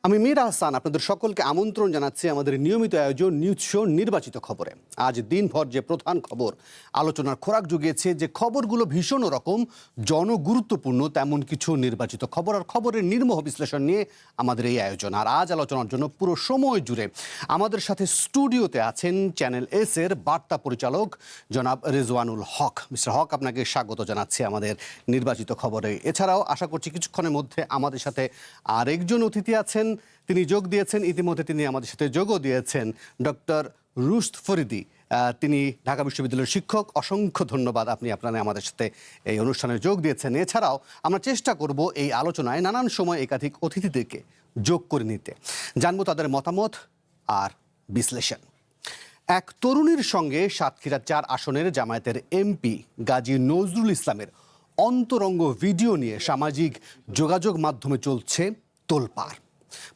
আমি মীর আহসান আপনাদের সকলকে আমন্ত্রণ জানাচ্ছি আমাদের নিয়মিত আয়োজন নিউজ শো নির্বাচিত খবরে। আজ দিনভর যে প্রধান খবর আলোচনার খোরাক জুগিয়েছে, যে খবরগুলো ভীষণ রকম জনগুরুত্বপূর্ণ, তেমন কিছু নির্বাচিত খবর আর খবরের নির্মোহ বিশ্লেষণ নিয়ে আমাদের এই আয়োজন। আর আজ আলোচনার জন্য পুরো সময় জুড়ে আমাদের সাথে স্টুডিওতে আছেন চ্যানেল এস এর বার্তা পরিচালক জনাব রেজওয়ানুল হক। মিস্টার হক, আপনাকে স্বাগত জানাচ্ছি আমাদের নির্বাচিত খবরে। এছাড়াও আশা করছি কিছুক্ষণের মধ্যে আমাদের সাথে আরেকজন অতিথি আছেন, তিনি যোগ দিয়েছেন, ইতিমধ্যে তিনি আমাদের সাথে যোগও দিয়েছেন, ডক্টর রুশদ ফরিদি। তিনি ঢাকা বিশ্ববিদ্যালয়ের শিক্ষক। অসংখ্য ধন্যবাদ, আপনি আমাদের সাথে এই অনুষ্ঠানে যোগ দিয়েছেন। এছাড়াও আমরা চেষ্টা করব এই আলোচনায় নানান সময় একাধিক অতিথিদেরকে যোগ করে নিতে, জানবো তাদের মতামত আর বিশ্লেষণ। এক তরুণীর সঙ্গে সাতক্ষীরা ৪ আসনের জামায়াতের এমপি গাজী নজরুল ইসলামের অন্তরঙ্গ ভিডিও নিয়ে সামাজিক যোগাযোগ মাধ্যমে চলছে তোলপাড়।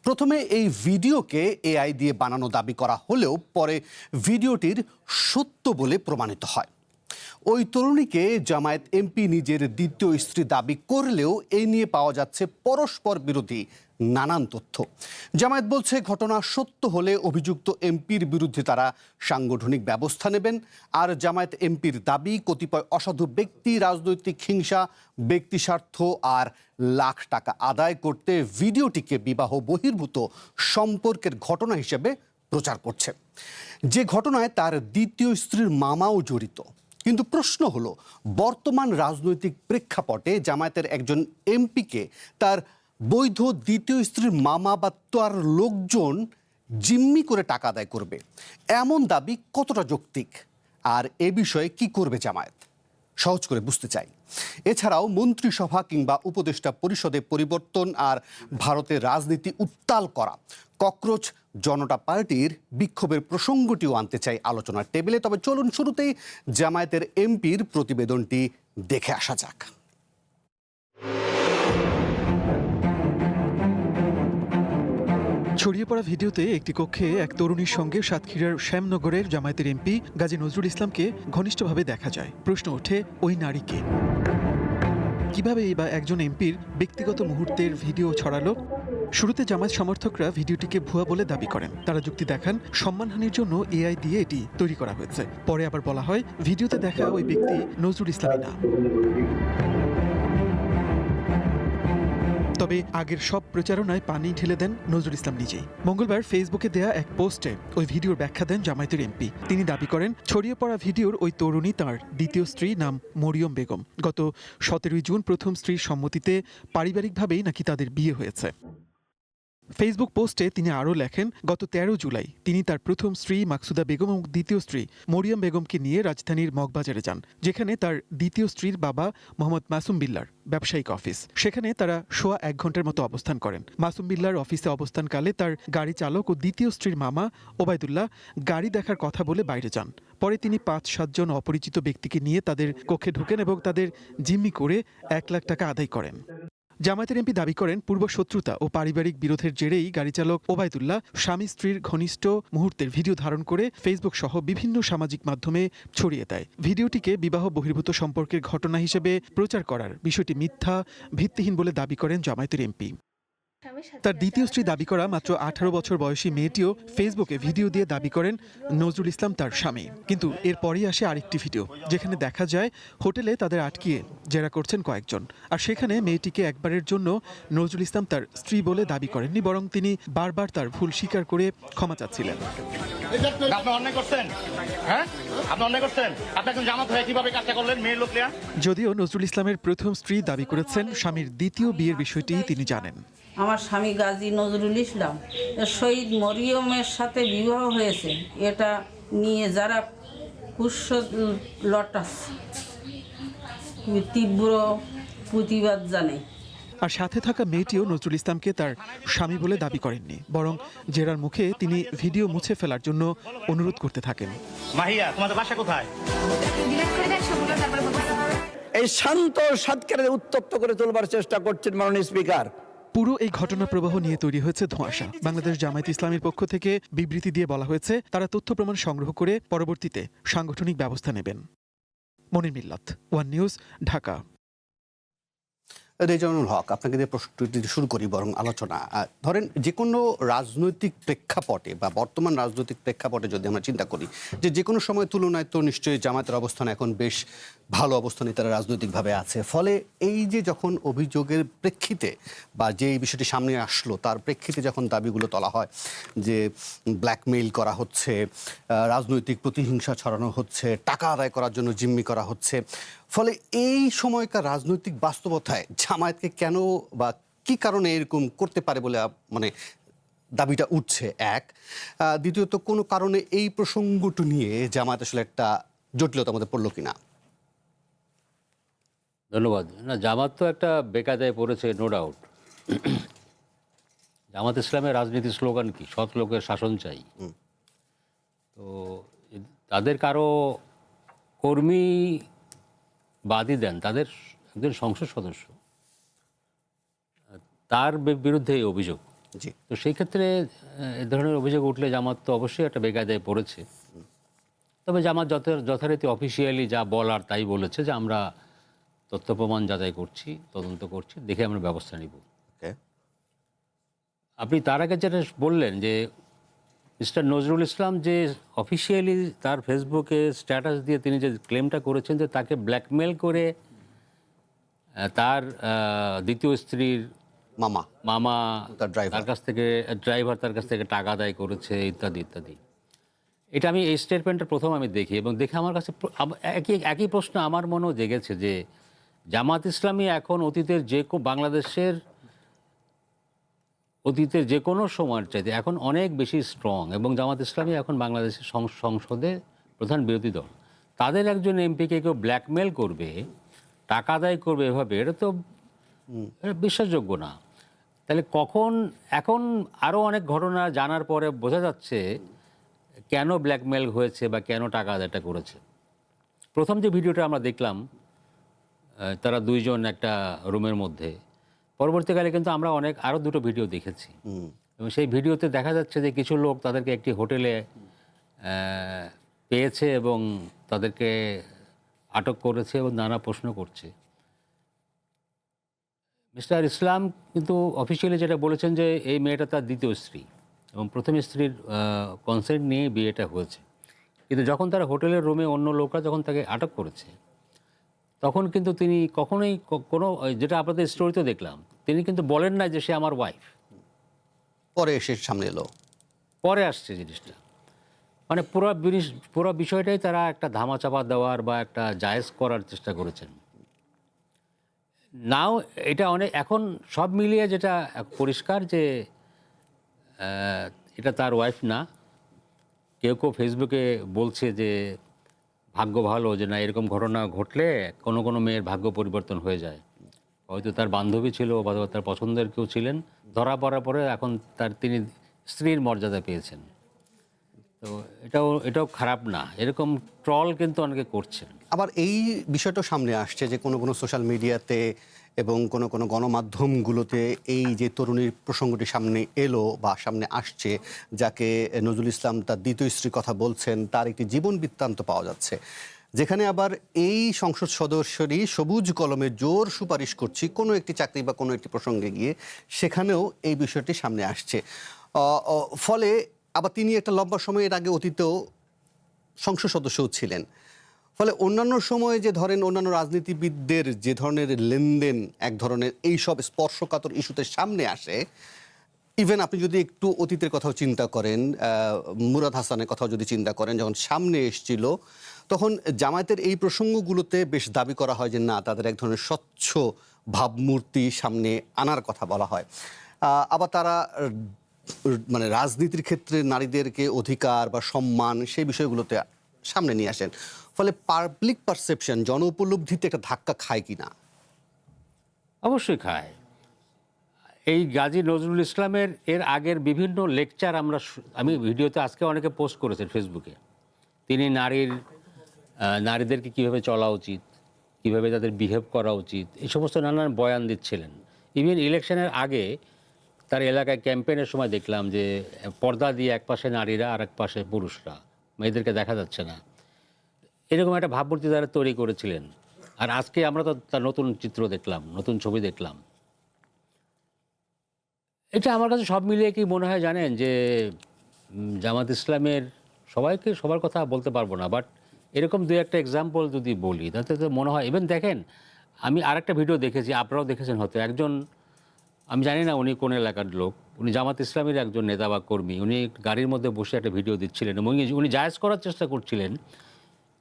প্রথমে এই ভিডিওকে এআই দিয়ে বানানো দাবি করা হলেও পরে ভিডিওটির সত্য বলে প্রমাণিত হয়। ওই তরুণীকে জামায়াত এমপি নিজের দ্বিতীয় স্ত্রী দাবি করলেও এই নিয়ে পাওয়া যাচ্ছে পরস্পর বিরোধী নানান তথ্য। জামায়াত বলছে ঘটনা সত্য হলে অভিযুক্ত এমপির বিরুদ্ধে তারা সাংগঠনিক ব্যবস্থা নেবেন। আর জামায়াত এমপির দাবি কতিপয় অসাধু ব্যক্তি রাজনৈতিক হিংসা, ব্যক্তি স্বার্থ আর লাখ টাকা আদায় করতে ভিডিওটিকে বিবাহ বহির্ভূত সম্পর্কের ঘটনা হিসেবে প্রচার করছে, যে ঘটনায় তার দ্বিতীয় স্ত্রীর মামাও জড়িত। কিন্তু প্রশ্ন হলো, বর্তমান রাজনৈতিক প্রেক্ষাপটে জামায়াতের একজন এমপিকে তার বৈধ দ্বিতীয় স্ত্রীর মামা বা তার লোকজন জিম্মি করে টাকা আদায় করবে, এমন দাবি কতটা যৌক্তিক? আর এ বিষয়ে কি করবে জামায়াত? সহজ করে বুঝতে চাই। এছাড়াও মন্ত্রিসভা কিংবা উপদেষ্টা পরিষদে পরিবর্তন আর ভারতের রাজনীতি উত্তাল করা ককরোচ জনতা পার্টির বিক্ষোভের প্রসঙ্গটিও আনতে চাই আলোচনার টেবিলে। তবে চলুন শুরুতেই জামায়াতের এমপির প্রতিবেদনটি দেখে আসা যাক। ছড়িয়ে পড়া ভিডিওতে একটি কক্ষে এক তরুণীর সঙ্গে সাতক্ষীরার শ্যামনগরের জামায়াতের এমপি গাজী নজরুল ইসলামকে ঘনিষ্ঠভাবে দেখা যায়। প্রশ্ন ওঠে, ওই নারীকে কিভাবে বা একজন এমপির ব্যক্তিগত মুহূর্তের ভিডিও ছড়ালো? শুরুতে জামায়াত সমর্থকরা ভিডিওটিকে ভুয়া বলে দাবি করেন। তারা যুক্তি দেখান সম্মানহানির জন্য এআই দিয়ে এটি তৈরি করা হয়েছে। পরে আবার বলা হয় ভিডিওতে দেখা ওই ব্যক্তি নজরুল ইসলামই না। তবে আগের সব প্রচারণায় পানি ঢেলে দেন নজরুল ইসলাম নিজেই। মঙ্গলবার ফেসবুকে দেয়া এক পোস্টে ওই ভিডিওর ব্যাখ্যা দেন জামায়াতের এমপি। তিনি দাবি করেন ছড়িয়ে পড়া ভিডিওর ওই তরুণী তাঁর দ্বিতীয় স্ত্রী, নাম মরিয়ম বেগম। গত 17 জুন প্রথম স্ত্রীর সম্মতিতে পারিবারিকভাবেই নাকি তাদের বিয়ে হয়েছে। ফেসবুক পোস্টে তিনি আরও লেখেন, গত 13 জুলাই তিনি তার প্রথম স্ত্রী মাকসুদা বেগম এবং দ্বিতীয় স্ত্রী মরিয়ম বেগমকে নিয়ে রাজধানীর মগবাজারে যান, যেখানে তার দ্বিতীয় স্ত্রীর বাবা মোহাম্মদ মাসুম বিল্লার ব্যবসায়িক অফিস। সেখানে তারা সোয়া 1 ঘন্টার মতো অবস্থান করেন। মাসুম বিল্লার অফিসে অবস্থানকালে তার গাড়ি চালক ও দ্বিতীয় স্ত্রীর মামা ওবায়দুল্লাহ গাড়ি দেখার কথা বলে বাইরে যান। পরে তিনি 5-7 জন অপরিচিত ব্যক্তিকে নিয়ে তাদের কক্ষে ঢোকেন এবং তাদের জিম্মি করে 1 লাখ টাকা আদায় করেন। জামায়াতের এমপি দাবি করেন পূর্ব শত্রুতা ও পারিবারিক বিরোধের জেরেই গাড়ি চালক ওবায়দুল্লাহ স্বামী স্ত্রীর ঘনিষ্ঠ মুহূর্তের ভিডিও ধারণ করে ফেসবুক সহ বিভিন্ন সামাজিক মাধ্যমে ছড়িয়ে দেয়। ভিডিওটিকে বিবাহ বহির্ভূত সম্পর্কের ঘটনা হিসেবে প্রচার করার বিষয়টি মিথ্যা, ভিত্তিহীন বলে দাবি করেন জামায়াতের এমপি। তার দ্বিতীয় স্ত্রী দাবি করা মাত্র 18 বছর বয়সী মেয়েটিও ফেসবুকে ভিডিও দিয়ে দাবি করেন নজরুল ইসলাম তার স্বামী। কিন্তু এরপরই আসে আরেকটি ভিডিও, যেখানে দেখা যায় হোটেলে তাদের আটকিয়ে জেরা করছেন কয়েকজন। আর সেখানে মেয়েটিকে একবারের জন্য নজরুল ইসলাম তার স্ত্রী বলে দাবি করেননি, বরং তিনি বারবার তার ভুল স্বীকার করে ক্ষমা চাচ্ছিলেন। যদিও নজরুল ইসলামের প্রথম স্ত্রী দাবি করেছেন স্বামীর দ্বিতীয় বিয়ের বিষয়টি তিনি জানেন। আমার স্বামী গাজী নজরুল ইসলাম শহীদ মরিয়মের সাথে বিবাহ হয়েছে, এটা নিয়ে যারা লটাস তীব্র প্রতিবাদ জানায়। আর সাথে থাকা মেয়েটিও নজরুল ইসলামকে তার স্বামী বলে দাবি করেননি, বরং জেরার মুখে তিনি ভিডিও মুছে ফেলার জন্য অনুরোধ করতে থাকেন। মাহিয়া, তোমাদের বাসা কোথায়? এই শান্ত সাতক্ষীরাকে উত্তপ্ত করে তোলবার চেষ্টা করছেন মাননীয় স্পিকার। পুরো এই ঘটনা প্রবাহ নিয়ে তৈরি হয়েছে ধোঁয়াশা। বাংলাদেশ জামায়াত ইসলামীর পক্ষ থেকে বিবৃতি দিয়ে বলা হয়েছে তারা তথ্য প্রমাণ সংগ্রহ করে পরবর্তীতে সাংগঠনিক ব্যবস্থা নেবেন। মনির মিল্লাত, ওয়ান নিউজ, ঢাকা। রেজাউনুল হক, আপনাকে দিয়ে প্রশ্নটি শুরু করি বরং আলোচনা। ধরেন যে কোনো রাজনৈতিক প্রেক্ষাপটে বা বর্তমান রাজনৈতিক প্রেক্ষাপটে যদি আমরা চিন্তা করি যে কোনো সময় তুলনায় তো নিশ্চয়ই জামায়াতের অবস্থান এখন বেশ ভালো অবস্থানে তারা রাজনৈতিকভাবে আছে। ফলে এই যে যখন অভিযোগের প্রেক্ষিতে বা যে এই বিষয়টি সামনে আসলো তার প্রেক্ষিতে যখন দাবিগুলো তোলা হয় যে ব্ল্যাকমেইল করা হচ্ছে, রাজনৈতিক প্রতিহিংসা ছড়ানো হচ্ছে, টাকা আদায় করার জন্য জিম্মি করা হচ্ছে, ফলে এই সময়কার রাজনৈতিক বাস্তবতায় জামায়াতকে কেন বা কি কারণে এরকম করতে পারে বলে মানে দাবিটা উঠছে এক। দ্বিতীয়ত কোনো কারণে এই প্রসঙ্গটি নিয়ে জামায়াত আসলে একটা জটিলতার মধ্যে পড়লো কিনা? ধন্যবাদ। না, জামাত তো একটা বেকায়দায় পড়েছে, নো ডাউট। জামাত ইসলামের রাজনীতির স্লোগান কি? সৎ লোকের শাসন চাই। তো তাদের কারো কর্মী বাদই দেন, তাদের একজন সংসদ সদস্য, তার বিরুদ্ধে এই অভিযোগ। জি, তো সেই ক্ষেত্রে এ ধরনের অভিযোগ উঠলে জামাত তো অবশ্যই একটা বেকায়দায় পড়েছে। তবে জামাত যথারীতি অফিসিয়ালি যা বলার তাই বলেছে যে আমরা তথ্য প্রমাণ যাচাই করছি, তদন্ত করছি, দেখে আমরা ব্যবস্থা নিব। ওকে। আপনি তার আগে যেটা বললেন যে মিস্টার নজরুল ইসলাম যে অফিসিয়ালি তার ফেসবুকে স্ট্যাটাস দিয়ে তিনি যে ক্লেমটা করেছেন যে তাকে ব্ল্যাকমেল করে তার দ্বিতীয় স্ত্রীর মামা মামা তার ড্রাইভার। তার কাছ থেকে টাকা আদায় করেছে ইত্যাদি ইত্যাদি, এটা আমি এই স্টেটমেন্টটা প্রথম আমি দেখি এবং দেখে আমার কাছে একই প্রশ্ন আমার মনেও জেগেছে যে জামাত ইসলামী এখন বাংলাদেশের অতীতের যে কোনো সময়ের চাইতে এখন অনেক বেশি স্ট্রং, এবং জামাত ইসলামী এখন বাংলাদেশের সংসদে প্রধান বিরোধী দল। তাদের একজন এমপিকে কেউ ব্ল্যাকমেল করবে, টাকা আদায় করবে এভাবে, এটা তো বিশ্বাসযোগ্য না। তাহলে এখন আরও অনেক ঘটনা জানার পরে বোঝা যাচ্ছে কেন ব্ল্যাকমেল হয়েছে বা কেন টাকা আদায়টা করেছে। প্রথম যে ভিডিওটা আমরা দেখলাম, তারা দুইজন একটা রুমের মধ্যে, পরবর্তীকালে কিন্তু আমরা আরও দুটো ভিডিও দেখেছি এবং সেই ভিডিওতে দেখা যাচ্ছে যে কিছু লোক তাদেরকে একটি হোটেলে পেয়েছে এবং তাদেরকে আটক করেছে এবং নানা প্রশ্ন করছে। মিস্টার ইসলাম কিন্তু অফিসিয়ালি যেটা বলেছেন যে এই মেয়েটা তার দ্বিতীয় স্ত্রী এবং প্রথম স্ত্রীর কনসেন্ট নিয়ে বিয়েটা হয়েছে। কিন্তু যখন তারা হোটেলের রুমে অন্য লোকরা যখন তাকে আটক করেছে তখন কিন্তু তিনি কখনোই কোনো, যেটা আপনাদের স্টোরিতে দেখলাম, তিনি কিন্তু বলেন না যে সে আমার ওয়াইফ। পরে এসে সামনে এলো, পরে আসছে জিনিসটা। মানে পুরো বিষয়টাই তারা একটা ধামাচাপা দেওয়ার বা একটা জায়েজ করার চেষ্টা করেছেন। নাও এটা এখন সব মিলিয়ে যেটা পরিষ্কার যে এটা তার ওয়াইফ না। কেউ ফেসবুকে বলছে যে ভাগ্য ভালো যে না, এরকম ঘটনা ঘটলে কোনো মেয়ের ভাগ্য পরিবর্তন হয়ে যায়। হয়তো তার বান্ধবী ছিল বা তার পছন্দের কেউ ছিলেন, ধরা পড়ার পরে এখন তিনি স্ত্রীর মর্যাদা পেয়েছেন। তো এটাও খারাপ না, এরকম ট্রল কিন্তু অনেকে করছেন। আবার এই বিষয়টা সামনে আসছে যে কোনো সোশ্যাল মিডিয়াতে এবং কোনো গণমাধ্যমগুলোতে এই যে তরুণীর প্রসঙ্গটি সামনে এলো বা সামনে আসছে, যাকে নজরুল ইসলাম তার দ্বিতীয় স্ত্রীর কথা বলছেন, তার একটি জীবন বৃত্তান্ত পাওয়া যাচ্ছে, যেখানে আবার এই সংসদ সদস্যরই সবুজ কলমে জোর সুপারিশ করছি কোনো একটি চাকরি বা কোনো একটি প্রসঙ্গে গিয়ে, সেখানেও এই বিষয়টি সামনে আসছে। ফলে আবার তিনি একটা লম্বা সময়ের আগে অতীতেও সংসদ সদস্যও ছিলেন। ফলে অন্যান্য সময়ে যে ধরেন অন্যান্য রাজনীতিবিদদের যে ধরনের লেনদেন এক ধরনের এইসব স্পর্শকাতর ইস্যুতে সামনে আসে, ইভেন আপনি যদি একটু অতীতের কথাও চিন্তা করেন, মুরাদ হাসানের কথাও যদি চিন্তা করেন, যখন সামনে এসেছিল তখন জামায়াতের এই প্রসঙ্গগুলোতে বেশ দাবি করা হয় যে না, তাদের এক ধরনের স্বচ্ছ ভাবমূর্তি সামনে আনার কথা বলা হয়। আবার তারা মানে রাজনীতির ক্ষেত্রে নারীদেরকে অধিকার বা সম্মান সেই বিষয়গুলোতে সামনে নিয়ে আসেন। ফলে পাবলিক পারসেপশন, জন উপলব্ধিতে একটা ধাক্কা খায় কিনা? অবশ্যই খায়। এই গাজী নজরুল ইসলামের এর আগের বিভিন্ন লেকচার আমি ভিডিওতে আজকে অনেকে পোস্ট করেছেন ফেসবুকে। তিনি নারীদেরকে কীভাবে চলা উচিত, কীভাবে তাদের বিহেভ করা উচিত, এই সমস্ত নানান বয়ান দিচ্ছিলেন। ইভেন ইলেকশনের আগে তার এলাকায় ক্যাম্পেইনের সময় দেখলাম যে পর্দা দিয়ে এক পাশে নারীরা আর এক পাশে পুরুষরা, মেয়েদেরকে দেখা যাচ্ছে না, এরকম একটা ভাবমূর্তি তারা তৈরি করেছিলেন। আর আজকে আমরা তো তার নতুন চিত্র দেখলাম, নতুন ছবি দেখলাম। এটা আমার কাছে সব মিলিয়ে কি মনে হয় জানেন, যে জামাত ইসলামের সবার কথা বলতে পারবো না, বাট এরকম দু একটা এক্সাম্পল যদি বলি তাতে তো মনে হয়, ইভেন দেখেন আমি আরেকটা ভিডিও দেখেছি, আপনারাও দেখেছেন হয়তো, একজন আমি জানি না উনি কোন এলাকার লোক, উনি জামাত ইসলামের একজন নেতা বা কর্মী, উনি গাড়ির মধ্যে বসে একটা ভিডিও দিচ্ছিলেন এবং উনি জায়েজ করার চেষ্টা করছিলেন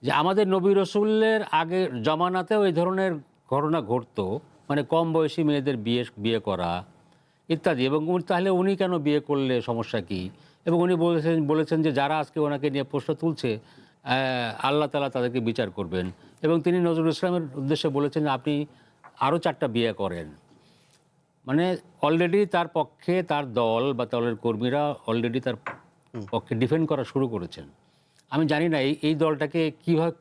যে আমাদের নবী রসুলের আগে জমানাতেও এই ধরনের ঘটনা ঘটতো, মানে কম বয়সী মেয়েদের বিয়ে করা ইত্যাদি, এবং তাহলে উনি কেন বিয়ে করলে সমস্যা কি? এবং উনি বলেছেন যে যারা আজকে ওনাকে নিয়ে প্রশ্ন তুলছে আল্লাহ তাআলা তাদেরকে বিচার করবেন, এবং তিনি নজরুল ইসলামের উদ্দেশ্যে বলেছেন যে আপনি আরও 4টা বিয়ে করেন। মানে অলরেডি তার পক্ষে তার দল বা দলের কর্মীরা অলরেডি তার পক্ষে ডিফেন্ড করা শুরু করেছেন। আমি জানি না এই দলটাকে কীভাবে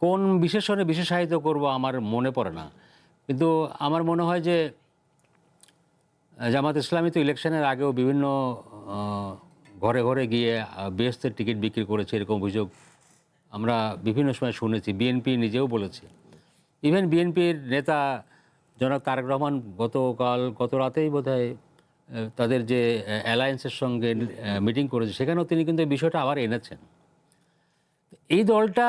কোন বিশেষণে বিশেষায়িত করব আমার মনে পড়ে না, কিন্তু আমার মনে হয় যে জামাত ইসলামী তো ইলেকশনের আগেও বিভিন্ন ঘরে ঘরে গিয়ে বেহেশতের টিকিট বিক্রি করেছে, এরকম অভিযোগ আমরা বিভিন্ন সময় শুনেছি। বিএনপি নিজেও বলেছে, ইভেন বিএনপির নেতা জনাব তারেক রহমান গত রাতেই বোধহয় তাদের যে অ্যালায়েন্সের সঙ্গে মিটিং করেছে, সেখানেও তিনি কিন্তু এই বিষয়টা আবার এনেছেন। এই দলটা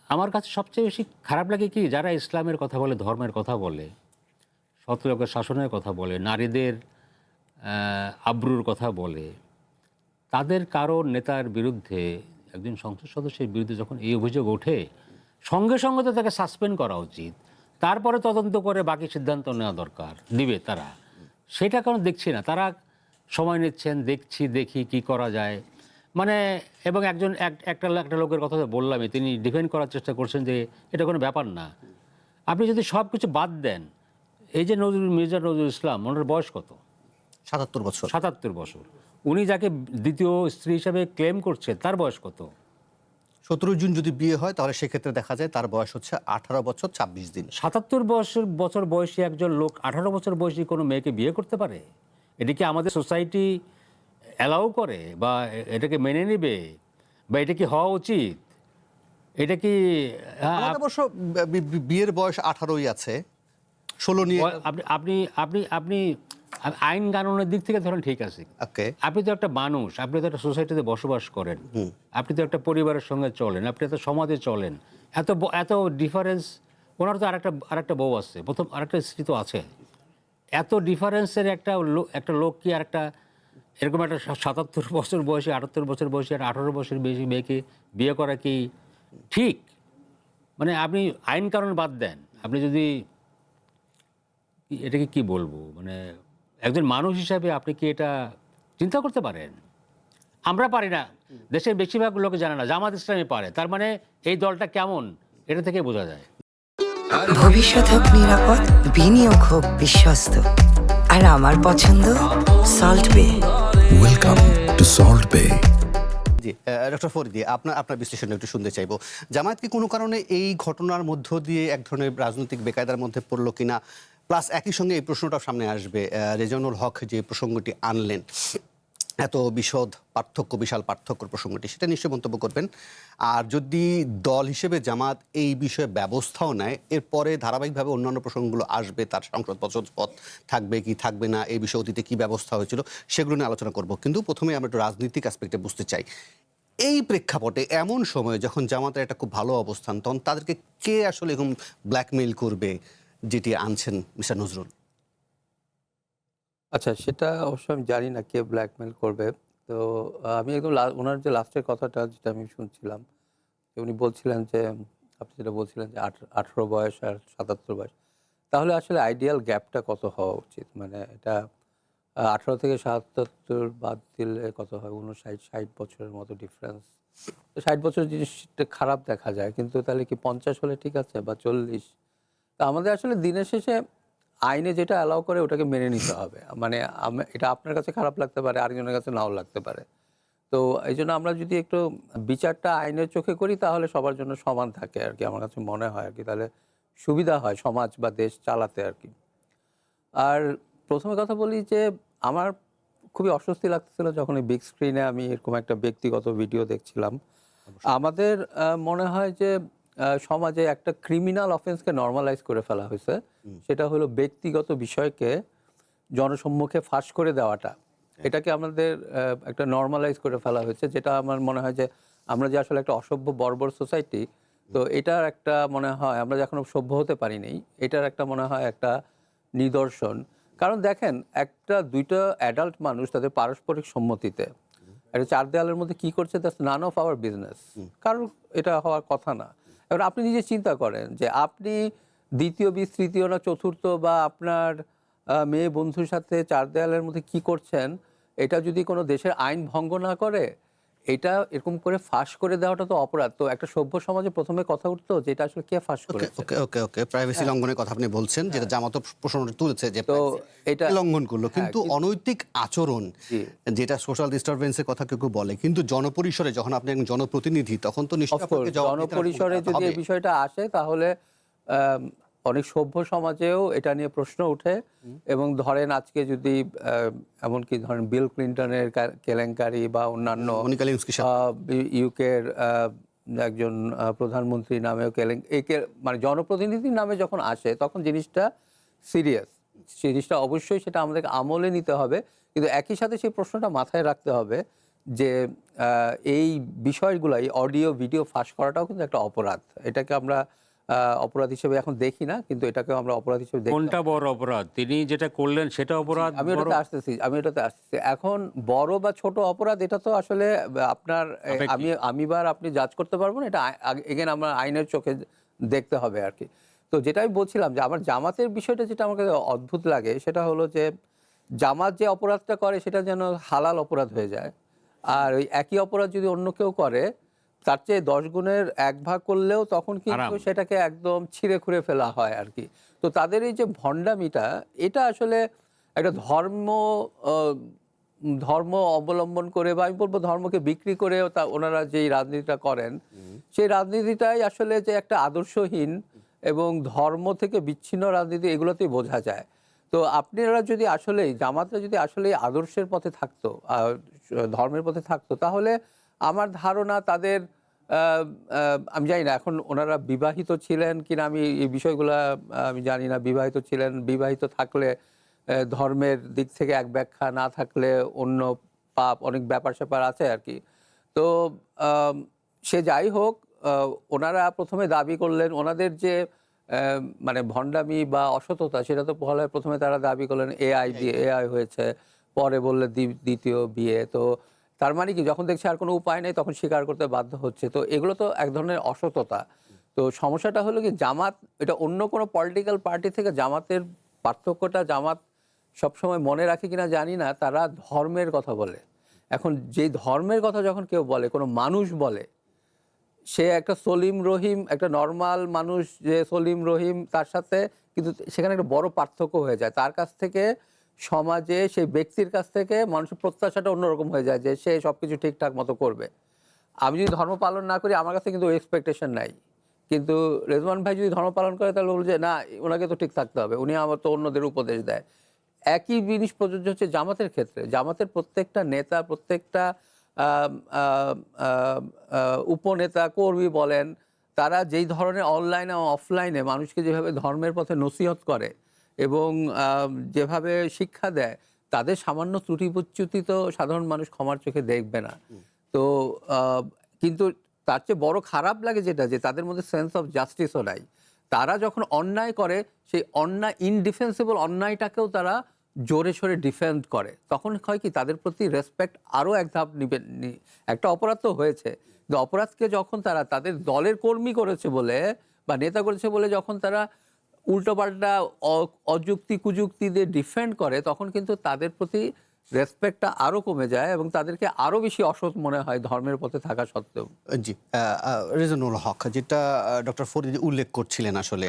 আমার কাছে সবচেয়ে বেশি খারাপ লাগে কি, যারা ইসলামের কথা বলে, ধর্মের কথা বলে, সৎলোকের শাসনের কথা বলে, নারীদের আব্রুর কথা বলে, তাদের কারো নেতার বিরুদ্ধে, একজন সংসদ সদস্যের বিরুদ্ধে যখন এই অভিযোগ ওঠে, সঙ্গে সঙ্গে তো তাকে সাসপেন্ড করা উচিত, তারপরে তদন্ত করে বাকি সিদ্ধান্ত নেওয়া দরকার, দিবে তারা। সেটা কারণ দেখছি না, তারা সময় নিচ্ছেন, দেখি কি করা যায়। মানে এবং একটা লোকের কথা তো বললামই, তিনি ডিফেন্ড করার চেষ্টা করছেন যে এটা কোনো ব্যাপার না। আপনি যদি সব কিছু বাদ দেন, এই যে মির্জা নজরুল ইসলাম, ওনার বয়স কত? ৭৭ বছর। ৭৭ বছর। উনি যাকে দ্বিতীয় স্ত্রী হিসাবে ক্লেম করছেন, তার বয়স কত? 17 জুন যদি বিয়ে হয় তাহলে সেক্ষেত্রে দেখা যায় তার বয়স হচ্ছে 18 বছর 26 দিন। ৭৭ বছর বয়সী একজন লোক 18 বছর বয়সী কোনো মেয়েকে বিয়ে করতে পারে? এটা কি আমাদের সোসাইটি অ্যালাউ করে, বা এটাকে মেনে নেবে, বা এটা কি হওয়া উচিত? এটা কি আমাদের অবশ্য বিয়ের বয়স 18ই আছে, 16 নিয়ে আপনি আইন কানুনের দিক থেকে ধরেন ঠিক আছে, ওকে, আপনি তো একটা মানুষ, আপনি তো একটা সোসাইটিতে বসবাস করেন, আপনি তো একটা পরিবারের সঙ্গে চলেন, আপনি একটা সমাজে চলেন, এত ডিফারেন্স। ওনার তো আরেকটা বউ আছে, প্রথম আরেকটা স্ত্রী তো আছে। এত ডিফারেন্সের একটা লোক কি আরেকটা এরকম একটা ৭৭ বছর বয়সী, 78 বছর বয়সী, আর 18 বছর বেশি মেয়েকে বিয়ে করা কি ঠিক? মানে আপনি আইন কানুন বাদ দেন, আপনি যদি এটাকে কি বলবো, মানে একজন মানুষ হিসাবে আপনি কি এটা চিন্তা করতে পারেন? আমরা পারি না, দেশের বেশিরভাগ লোকে জানে না, জামাত ইসলামী পারে। তার মানে এই দলটা কেমন, এটা থেকে বোঝা যায়। ভবিষ্যৎ হোক নিরাপদ, বিনিয়োগ হোক বিশ্বস্ত, আর আমার পছন্দ সল্ট বে। ওয়েলকাম টু সল্ট বে। জি, ডক্টর ফরিদি, আপনার বিশ্লেষণ একটু শুনতে চাইবো। জামায়াত কি কোনো কারণে এই ঘটনার মধ্য দিয়ে এক ধরনের রাজনৈতিক বেকায়দার মধ্যে পড়লো কিনা? প্লাস একই সঙ্গে এই প্রশ্নটাও সামনে আসবে, রেজানুল হক যে প্রসঙ্গটি আনলেন, এত বিশাল পার্থক্যর প্রসঙ্গটি, সেটা নিশ্চয়ই মন্তব্য করবেন। আর যদি দল হিসেবে জামাত এই বিষয়ে ব্যবস্থাও নেয়, এরপরে ধারাবাহিকভাবে অন্যান্য প্রসঙ্গগুলো আসবে, তার সংসদ পথ থাকবে কি থাকবে না, এই বিষয়ে অতীতে কী ব্যবস্থা হয়েছিল, সেগুলো নিয়ে আলোচনা করব। কিন্তু প্রথমে আমরা একটু রাজনৈতিক অ্যাসপেক্টে বুঝতে চাই, এই প্রেক্ষাপটে এমন সময়ে যখন জামাতের একটা খুব ভালো অবস্থান, তখন তাদেরকে কে আসলে এরকম ব্ল্যাকমেইল করবে, যেটি আনছেন মিস্টার নজরুল? আচ্ছা, সেটা অবশ্য আমি জানি না কে ব্ল্যাকমেল করবে। তো আমি একদম ওনার যে লাস্টের কথাটা যেটা আমি শুনছিলাম, যে উনি বলছিলেন যে, আপনি যেটা বলছিলেন যে 18 বয়স আর 77 বয়স, তাহলে আসলে আইডিয়াল গ্যাপটা কত হওয়া উচিত? মানে এটা 18 থেকে 77 বাদ দিলে কত হয়? 59-60 বছরের মতো ডিফারেন্স। তো 60 বছর জিনিসটা খারাপ দেখা যায়, কিন্তু তাহলে কি 50 হলে ঠিক আছে, বা 40? তো আমাদের আসলে দিনের শেষে আইনে যেটা অ্যালাউ করে ওটাকে মেনে নিতে হবে। মানে এটা আপনার কাছে খারাপ লাগতে পারে, আরেকজনের কাছে নাও লাগতে পারে। তো এই জন্য আমরা যদি একটু বিচারটা আইনের চোখে করি, তাহলে সবার জন্য সমান থাকে আর কি, আমার কাছে মনে হয় আর কি, তাহলে সুবিধা হয় সমাজ বা দেশ চালাতে আর কি। আর প্রথমে কথা বলি যে আমার খুবই অস্বস্তি লাগতেছিল যখন এই বিগ স্ক্রিনে আমি এরকম একটা ব্যক্তিগত ভিডিও দেখছিলাম। আমাদের মনে হয় যে সমাজে একটা ক্রিমিনাল অফেন্সকে নর্মালাইজ করে ফেলা হয়েছে, সেটা হলো ব্যক্তিগত বিষয়কে জনসম্মুখে ফাঁস করে দেওয়াটা। এটাকে আমাদের একটা নর্মালাইজ করে ফেলা হয়েছে, যেটা আমার মনে হয় যে আমরা যে আসলে একটা অসভ্য বর্বর সোসাইটি, তো এটার একটা মনে হয় আমরা যে এখনো সভ্য হতে পারিনি, এটার একটা মনে হয় একটা নিদর্শন। কারণ দেখেন, একটা দুইটা অ্যাডাল্ট মানুষ তাদের পারস্পরিক সম্মতিতে একটা চার দেওয়ালের মধ্যে কি করছে, that's none of our business, কারণ এটা হওয়ার কথা না। এবার আপনি নিজে চিন্তা করেন যে আপনি দ্বিতীয় তৃতীয় না চতুর্থ বা আপনার মেয়ে বন্ধুর সাথে চার দেওয়ালের মধ্যে কি করছেন, এটা যদি কোনো দেশের আইন ভঙ্গ না করে, এটা এরকম করে ফাঁস করে দেওয়াটা তো অপরাধ। তো একটা সভ্য সমাজে প্রথমে কথা উঠতো যে এটা আসলে কে ফাঁস করেছে। ওকে ওকে ওকে প্রাইভেসি লঙ্ঘনের কথা আপনি বলছেন, যেটা জামাত প্রশ্নটা তুলেছে যে তো privacy এটা লঙ্ঘন করলো, কিন্তু অনৈতিক আচরণ যেটা সোশ্যাল ডিস্টারবেন্সের কথা কেউ কেউ বলে, কিন্তু জনপরিসরে যখন আপনি একজন জনপ্রতিনিধি তখন তো নিশ্চয়ই আপনাকে জবাব দিতে জনপরিসরে যদি এই বিষয়টা আসে, তাহলে অনেক সভ্য সমাজেও এটা নিয়ে প্রশ্ন ওঠে। এবং ধরেন আজকে যদি এমনকি ধরেন বিল ক্লিন্টনের কেলেঙ্কারি বা অন্যান্য মনিকা লিন্সকি ইউকের একজন প্রধানমন্ত্রী নামেও মানে জনপ্রতিনিধির নামে যখন আসে, তখন জিনিসটা সিরিয়াস। জিনিসটা অবশ্যই সেটা আমাদেরকে আমলে নিতে হবে, কিন্তু একই সাথে সেই প্রশ্নটা মাথায় রাখতে হবে যে এই বিষয়গুলাই অডিও ভিডিও ফাঁস করাটাও কিন্তু একটা অপরাধ। এটাকে আমরা অপরাধ হিসেবে এখন দেখি না, কিন্তু এটাকেও আমরা অপরাধ হিসেবে দেখি। কোনটা বড় অপরাধ? তিনি যেটা করলেন সেটা অপরাধ? আমি এটাতে আসতেছি। এখন বড় বা ছোট অপরাধ, এটা তো আসলে আপনার আমি বা আপনি জাজ করতে পারবো না, এটা এগেন আমরা আইনের চোখে দেখতে হবে আর কি। তো যেটা আমি বলছিলাম যে আমার জামাতের বিষয়টা যেটা আমার কাছে অদ্ভুত লাগে, সেটা হলো যে জামাত যে অপরাধটা করে সেটা যেন হালাল অপরাধ হয়ে যায়, আর ওই একই অপরাধ যদি অন্য কেউ করে তার চেয়ে 10 গুণের 1 ভাগ করলেও তখন কিন্তু সেটাকে একদম ছিঁড়ে খুঁড়ে ফেলা হয় আর কি। তো তাদের এই যে ভণ্ডামিটা, এটা আসলে একটা ধর্ম অবলম্বন করে, বা আমি বলবো ধর্মকে বিক্রি করে ওনারা যেই রাজনীতিটা করেন, সেই রাজনীতিটাই আসলে যে একটা আদর্শহীন এবং ধর্ম থেকে বিচ্ছিন্ন রাজনীতি, এগুলোতেই বোঝা যায়। তো আপনারা যদি আসলেই জামাতরা যদি আসলে আদর্শের পথে থাকতো, ধর্মের পথে থাকতো, তাহলে আমার ধারণা তাদের আমি জানি না এখন ওনারা বিবাহিত ছিলেন কিনা, আমি এই বিষয়গুলো আমি জানি না। বিবাহিত ছিলেন, বিবাহিত থাকলে ধর্মের দিক থেকে এক ব্যাখ্যা, না থাকলে অন্য পাপ, অনেক ব্যাপার স্যাপার আছে আর কি। তো সে যাই হোক, ওনারা প্রথমে দাবি করলেন ওনাদের যে মানে ভণ্ডামি বা অসততা, সেটা তো প্রথমে তারা দাবি করলেন এআই হয়েছে, পরে বললেন দ্বিতীয় বিয়ে। তো তার মানে কি, যখন দেখছে আর কোনো উপায় নেই তখন স্বীকার করতে বাধ্য হচ্ছে। তো এগুলো তো এক ধরনের অসততা। তো সমস্যাটা হলো কি, জামাত এটা অন্য কোনো পলিটিক্যাল পার্টি থেকে জামাতের পার্থক্যটা জামাত সবসময় মনে রাখে কিনা জানি না, তারা ধর্মের কথা বলে। এখন যেই ধর্মের কথা যখন কেউ বলে, কোনো মানুষ বলে, সে একটা সলিম রহিম, একটা নর্মাল মানুষ যে সলিম রহিম, তার সাথে কিন্তু সেখানে একটা বড় পার্থক্য হয়ে যায়। তার কাছ থেকে সমাজে, সেই ব্যক্তির কাছ থেকে মানুষের প্রত্যাশাটা অন্যরকম হয়ে যায় যে সে সব কিছু ঠিকঠাক মতো করবে। আমি যদি ধর্ম পালন না করি, আমার কাছে কিন্তু এক্সপেকটেশন নাই, কিন্তু রেজওয়ান ভাই যদি ধর্ম পালন করে তাহলে বলছে না, ওনাকে তো ঠিক থাকতে হবে, উনি আমার তো অন্যদের উপদেশ দেয়। একই জিনিস প্রযোজ্য হচ্ছে জামাতের ক্ষেত্রে। জামাতের প্রত্যেকটা নেতা, প্রত্যেকটা উপনেতা, কর্মী বলেন, তারা যেই ধরনের অনলাইনে অফলাইনে মানুষকে যেভাবে ধর্মের পথে নসিহত করে এবং যেভাবে শিক্ষা দেয়, তাদের সামান্য ত্রুটি বিচ্যুতি তো সাধারণ মানুষ ক্ষমার চোখে দেখবে না। তো কিন্তু তার চেয়ে বড় খারাপ লাগে যেটা, যে তাদের মধ্যে সেন্স অফ জাস্টিসও নাই। তারা যখন অন্যায় করে, সেই অন্যায় ইনডিফেন্সিবল অন্যায়টাকেও তারা জোরে সোরে ডিফেন্ড করে, তখন হয় কি তাদের প্রতি রেসপেক্ট আরও এক ধাপ একটা অপরাধ তো হয়েছে, কিন্তু অপরাধকে যখন তারা তাদের দলের কর্মী করেছে বলে বা নেতা করেছে বলে যখন তারা উল্টোপাল্টা অযুক্তি কুযুক্তি দিয়ে ডিফেন্ড করে, তখন কিন্তু তাদের প্রতি রেসপেক্টটা আরও কমে যায় এবং তাদেরকে আরও বেশি অসৎ মনে হয় ধর্মের পথে থাকা সত্ত্বেও। জি, রেজানুল হক, যেটা ডক্টর ফরিদ উল্লেখ করছিলেন, আসলে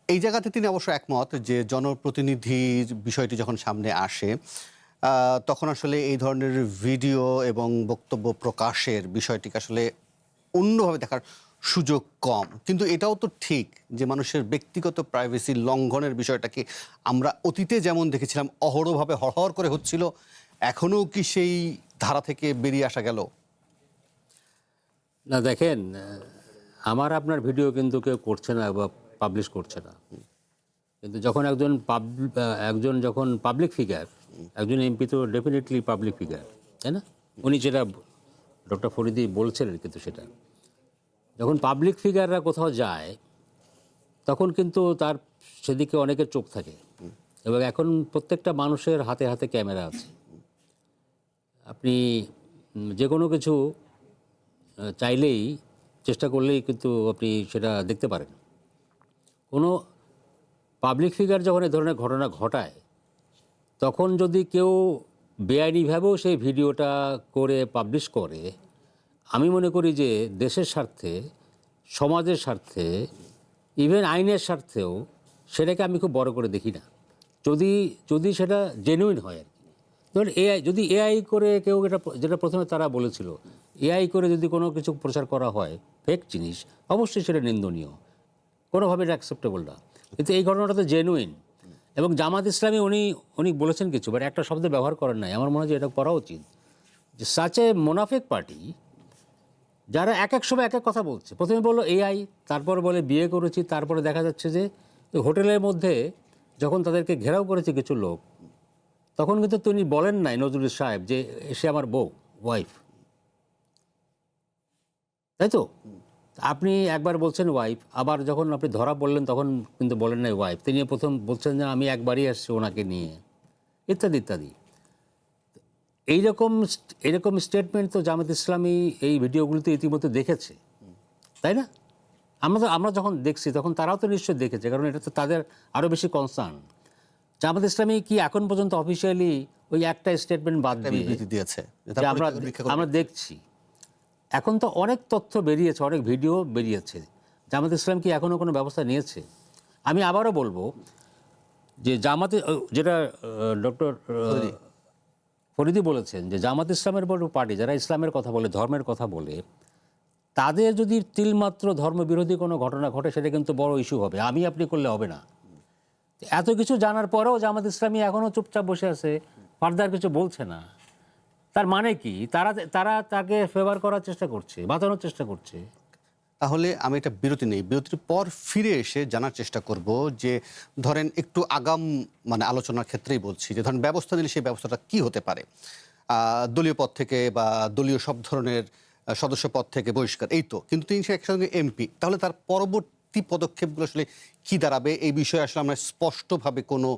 এই জায়গাতে তিনি অবশ্য একমত যে জনপ্রতিনিধির বিষয়টি যখন সামনে আসে, তখন আসলে এই ধরনের ভিডিও এবং বক্তব্য প্রকাশের বিষয়টিকে আসলে অন্যভাবে দেখার সুযোগ কম। কিন্তু এটাও তো ঠিক যে মানুষের ব্যক্তিগত প্রাইভেসি লঙ্ঘনের বিষয়টাকে আমরা অতীতে যেমন দেখেছিলাম অহরহভাবে হরহর করে হচ্ছিল, এখনও কি সেই ধারা থেকে বেরিয়ে আসা গেল? না, দেখেন, আমার আপনার ভিডিও কিন্তু কেউ করছে না বা পাবলিশ করছে না, কিন্তু যখন একজন যখন পাবলিক ফিগার, একজন এমপি তো ডেফিনেটলি পাবলিক ফিগার, তাই না? উনি যেটা ডক্টর ফরিদি বলছিলেন, কিন্তু সেটা যখন পাবলিক ফিগাররা কোথাও যায় তখন কিন্তু তার সেদিকে অনেকের চোখ থাকে, এবং এখন প্রত্যেকটা মানুষের হাতে হাতে ক্যামেরা আছে। আপনি যে কোনো কিছু চাইলেই, চেষ্টা করলেই কিন্তু আপনি সেটা দেখতে পারেন। কোনো পাবলিক ফিগার যখন এ ধরনের ঘটনা ঘটায় তখন যদি কেউ বেআইনিভাবেও সেই ভিডিওটা করে পাবলিশ করে, আমি মনে করি যে দেশের স্বার্থে, সমাজের স্বার্থে, ইভেন আইনের স্বার্থেও সেটাকে আমি খুব বড় করে দেখি না, যদি সেটা জেনুইন হয় আর কি। ধরুন যদি এআই করে কেউ, যেটা প্রথমে তারা বলেছিল, এআই করে যদি কোনো কিছু প্রচার করা হয় ফেক জিনিস, অবশ্যই সেটা নিন্দনীয়, কোনোভাবে এটা অ্যাকসেপ্টেবল না। কিন্তু এই ঘটনাটা তো জেনুইন, এবং জামাত ইসলামী উনি বলেছেন কিছু, বাট একটা শব্দ ব্যবহার করেন নাই। আমার মনে হয় যে এটা করা উচিত, যে সাচ এ মোনাফিক পার্টি, যারা এক এক সময় এক এক কথা বলছে। প্রথমে বললো এআই, তারপর বলে বিয়ে করেছি, তারপরে দেখা যাচ্ছে যে হোটেলের মধ্যে যখন তাদেরকে ঘেরাও করেছে কিছু লোক, তখন কিন্তু তিনি বলেন নাই, নজরুল সাহেব, যে সে আমার বউ, ওয়াইফ, তাই তো? আপনি একবার বলছেন ওয়াইফ, আবার যখন আপনি ধরা বললেন তখন কিন্তু বলেন নাই ওয়াইফ। তিনি প্রথম বলছেন যে আমি একবারই আসছি ওনাকে নিয়ে, ইত্যাদি ইত্যাদি। এইরকম স্টেটমেন্ট তো জামাত ইসলামী এই ভিডিওগুলিতে ইতিমধ্যে দেখেছে, তাই না? আমরা যখন দেখছি তখন তারাও তো নিশ্চয়ই দেখেছে, কারণ এটা তো তাদের আরও বেশি কনসার্ন। জামাত ইসলামী কি এখন পর্যন্ত অফিসিয়ালি ওই একটা স্টেটমেন্ট বাদ দিয়ে বিবৃতি দিয়েছে যে আমরা দেখছি? এখন তো অনেক তথ্য বেরিয়েছে, অনেক ভিডিও বেরিয়েছে। জামাত ইসলাম কি এখনও কোনো ব্যবস্থা নিয়েছে? আমি আবারও বলবো যে যেটা ডক্টর ফরিদি বলেছেন, যে জামাত ইসলামের বড় পার্টি, যারা ইসলামের কথা বলে, ধর্মের কথা বলে, তাদের যদি তিলমাত্র ধর্মবিরোধী কোনো ঘটনা ঘটে সেটা কিন্তু বড় ইস্যু হবে। আপনি করলে হবে না। এত কিছু জানার পরেও জামাত ইসলামী এখনও চুপচাপ বসে আছে, ফার্দার কিছু বলছে না। তার মানে কি? তারা তাকে ফেভার করার চেষ্টা করছে, বাঁচানোর চেষ্টা করছে। তাহলে আমি একটা বিরতি নেই, বিরতির পর ফিরে এসে জানার চেষ্টা করব যে ধরেন একটু আগাম আলোচনার ক্ষেত্রেই বলছি, যে ধরেন ব্যবস্থা নিলে সেই ব্যবস্থাটা কি হতে পারে। দলীয় পদ থেকে বা দলীয় সব ধরনের সদস্য পদ থেকে বহিষ্কার, এই তো। কিন্তু তিনি একসঙ্গে এমপি, তাহলে তার পরবর্তী পদক্ষেপগুলো আসলে কি দাঁড়াবে, এই বিষয়ে আসলে আমরা স্পষ্টভাবে কোনো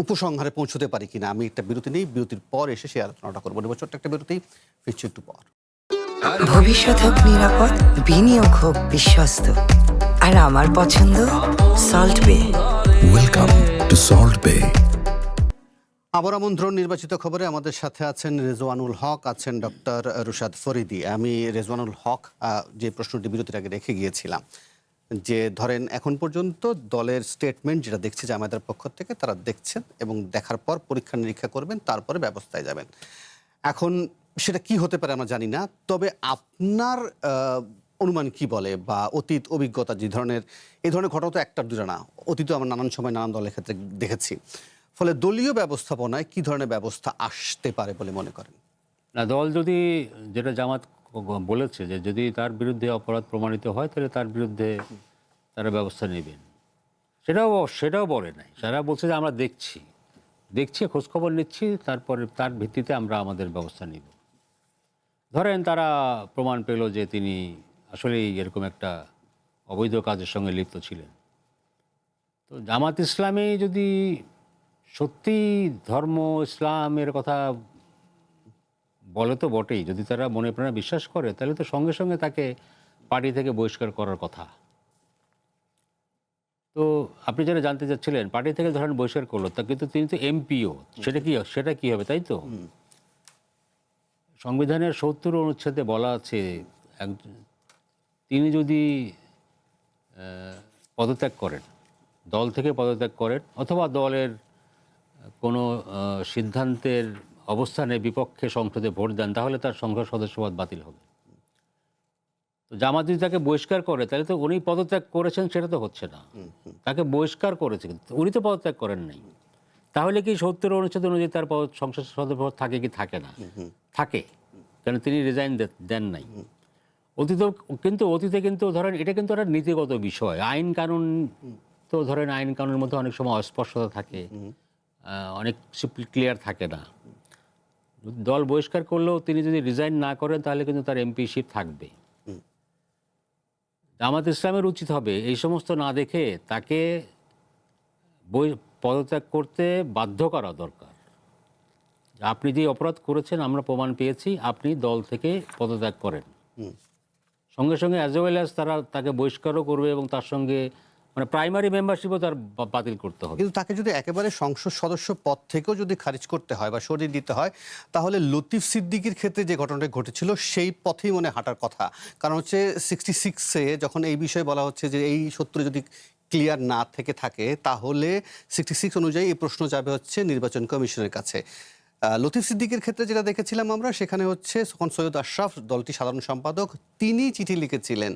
উপসংহারে পৌঁছতে পারি কিনা। আমি একটা বিরতি নেই, বিরতির পর এসে সেই আলোচনাটা করবো। ছোট্ট একটা বিরতি, ফিরছি একটু পর। ভবিষ্যৎ হোক নিরাপদ, বিনিয়োগ হোক বিশ্বস্ত, আর আমার পছন্দ সল্ট বে। Welcome to Salt Bay. আবার আমন্ত্রণ নির্বাচিত খবরে। আমাদের সাথে আছেন রেজওয়ানুল হক, আছেন ডক্টর রুশাদ ফরিদি। আমি রেজওয়ানুল হক যে প্রশ্নটি বিরতির আগে রেখে গিয়েছিলাম, যে ধরেন এখন পর্যন্ত দলের স্টেটমেন্ট যেটা দেখছি জামায়াতের পক্ষ থেকে, তারা দেখছেন এবং দেখার পর পরীক্ষা নিরীক্ষা করবেন, তারপরে ব্যবস্থায় যাবেন। এখন সেটা কি হতে পারে আমরা জানি না, তবে আপনার অনুমান কি বলে, বা অতীত অভিজ্ঞতা, এই ধরনের ঘটনা তো একটা দুটো না, অতীতে আমরা নানান সময় নানান দলের ক্ষেত্রে দেখেছি। ফলে দলীয় ব্যবস্থাপনায় কি ধরনের ব্যবস্থা আসতে পারে বলে মনে করেন? না, দল যদি, যেটা জামাত বলেছে, যে যদি তার বিরুদ্ধে অপরাধ প্রমাণিত হয় তাহলে তার বিরুদ্ধে তারা ব্যবস্থা নেবেন, সেটাও বলে নাই। তারা বলছে যে আমরা দেখছি, খোঁজখবর নিচ্ছি, তারপরে তার ভিত্তিতে আমরা আমাদের ব্যবস্থা নিব। ধরেন তারা প্রমাণ পেল যে তিনি আসলেই এরকম একটা অবৈধ কাজের সঙ্গে লিপ্ত ছিলেন, তো জামাত ইসলামী যদি সত্যি ধর্ম ইসলামের কথা বলে তো বটেই, যদি তারা মনে প্রাণে বিশ্বাস করে, তাহলে তো সঙ্গে সঙ্গে তাকে পার্টি থেকে বহিষ্কার করার কথা। তো আপনি যারা জানতে চাচ্ছিলেন, পার্টি থেকে ধরেন বহিষ্কার করলো, তা কিন্তু তিনি তো এমপিও, সেটা কি হবে, তাই তো? সংবিধানের ৭০ অনুচ্ছেদে বলা আছে, তিনি যদি পদত্যাগ করেন, দল থেকে পদত্যাগ করেন, অথবা দলের কোনো সিদ্ধান্তের অবস্থানে বিপক্ষে সংসদে ভোট দেন, তাহলে তার সংসদ সদস্যপদ বাতিল হবে। তো জামাত যদি তাকে বহিষ্কার করে, তাহলে তো উনি পদত্যাগ করেছেন, সেটা তো হচ্ছে না। তাকে বহিষ্কার করেছে, উনি তো পদত্যাগ করেন নাই। তাহলে কি ৭০ অনুচ্ছেদ অনুযায়ী তার সংসদ সদস্যপদ থাকে কি থাকে না? থাকে, কারণ তিনি রিজাইন দেন নাই। অতীতে কিন্তু ধরেন এটা কিন্তু একটা নীতিগত বিষয়, আইন কানুন তো ধরেন আইন কানুনের মধ্যে অনেক সময় অস্পষ্টতা থাকে, অনেক ক্লিয়ার থাকে না। দল বহিষ্কার করলেও তিনি যদি রিজাইন না করেন তাহলে কিন্তু তার এমপিশিপ থাকবে। জামাত ইসলামের উচিত হবে এই সমস্ত না দেখে তাকে পদত্যাগ করতে বাধ্য করা দরকার। আপনি যে অপরাধ করেছেন আমরা প্রমাণ পেয়েছি, আপনি দল থেকে পদত্যাগ করেন। সঙ্গে সঙ্গে অ্যাজ ওয়েল অ্যাজ তারা তাকে বহিষ্কারও করবে এবং তার সঙ্গে মানে প্রাইমারি মেম্বারশিপও তার বাতিল করতে হবে। কিন্তু তাকে যদি একেবারে সংসদ সদস্য পদ থেকেও যদি খারিজ করতে হয় বা সরিয়ে দিতে হয়, তাহলে লতিফ সিদ্দিকীর ক্ষেত্রে যে ঘটনাটা ঘটেছিল সেই পথেই মনে হাঁটার কথা। কারণ হচ্ছে 66-এ যখন এই বিষয়ে বলা হচ্ছে যে এই সূত্র যদি ক্লিয়ার না থেকে থাকে তাহলে 66 অনুযায়ী এই প্রশ্ন যাবে হচ্ছে নির্বাচন কমিশনের কাছে। লতিফ সিদ্দিকের ক্ষেত্রে যেটা দেখেছিলাম আমরা, সেখানে হচ্ছে তখন সৈয়দ আশরাফ দলটি সাধারণ সম্পাদক, তিনি চিঠি লিখেছিলেন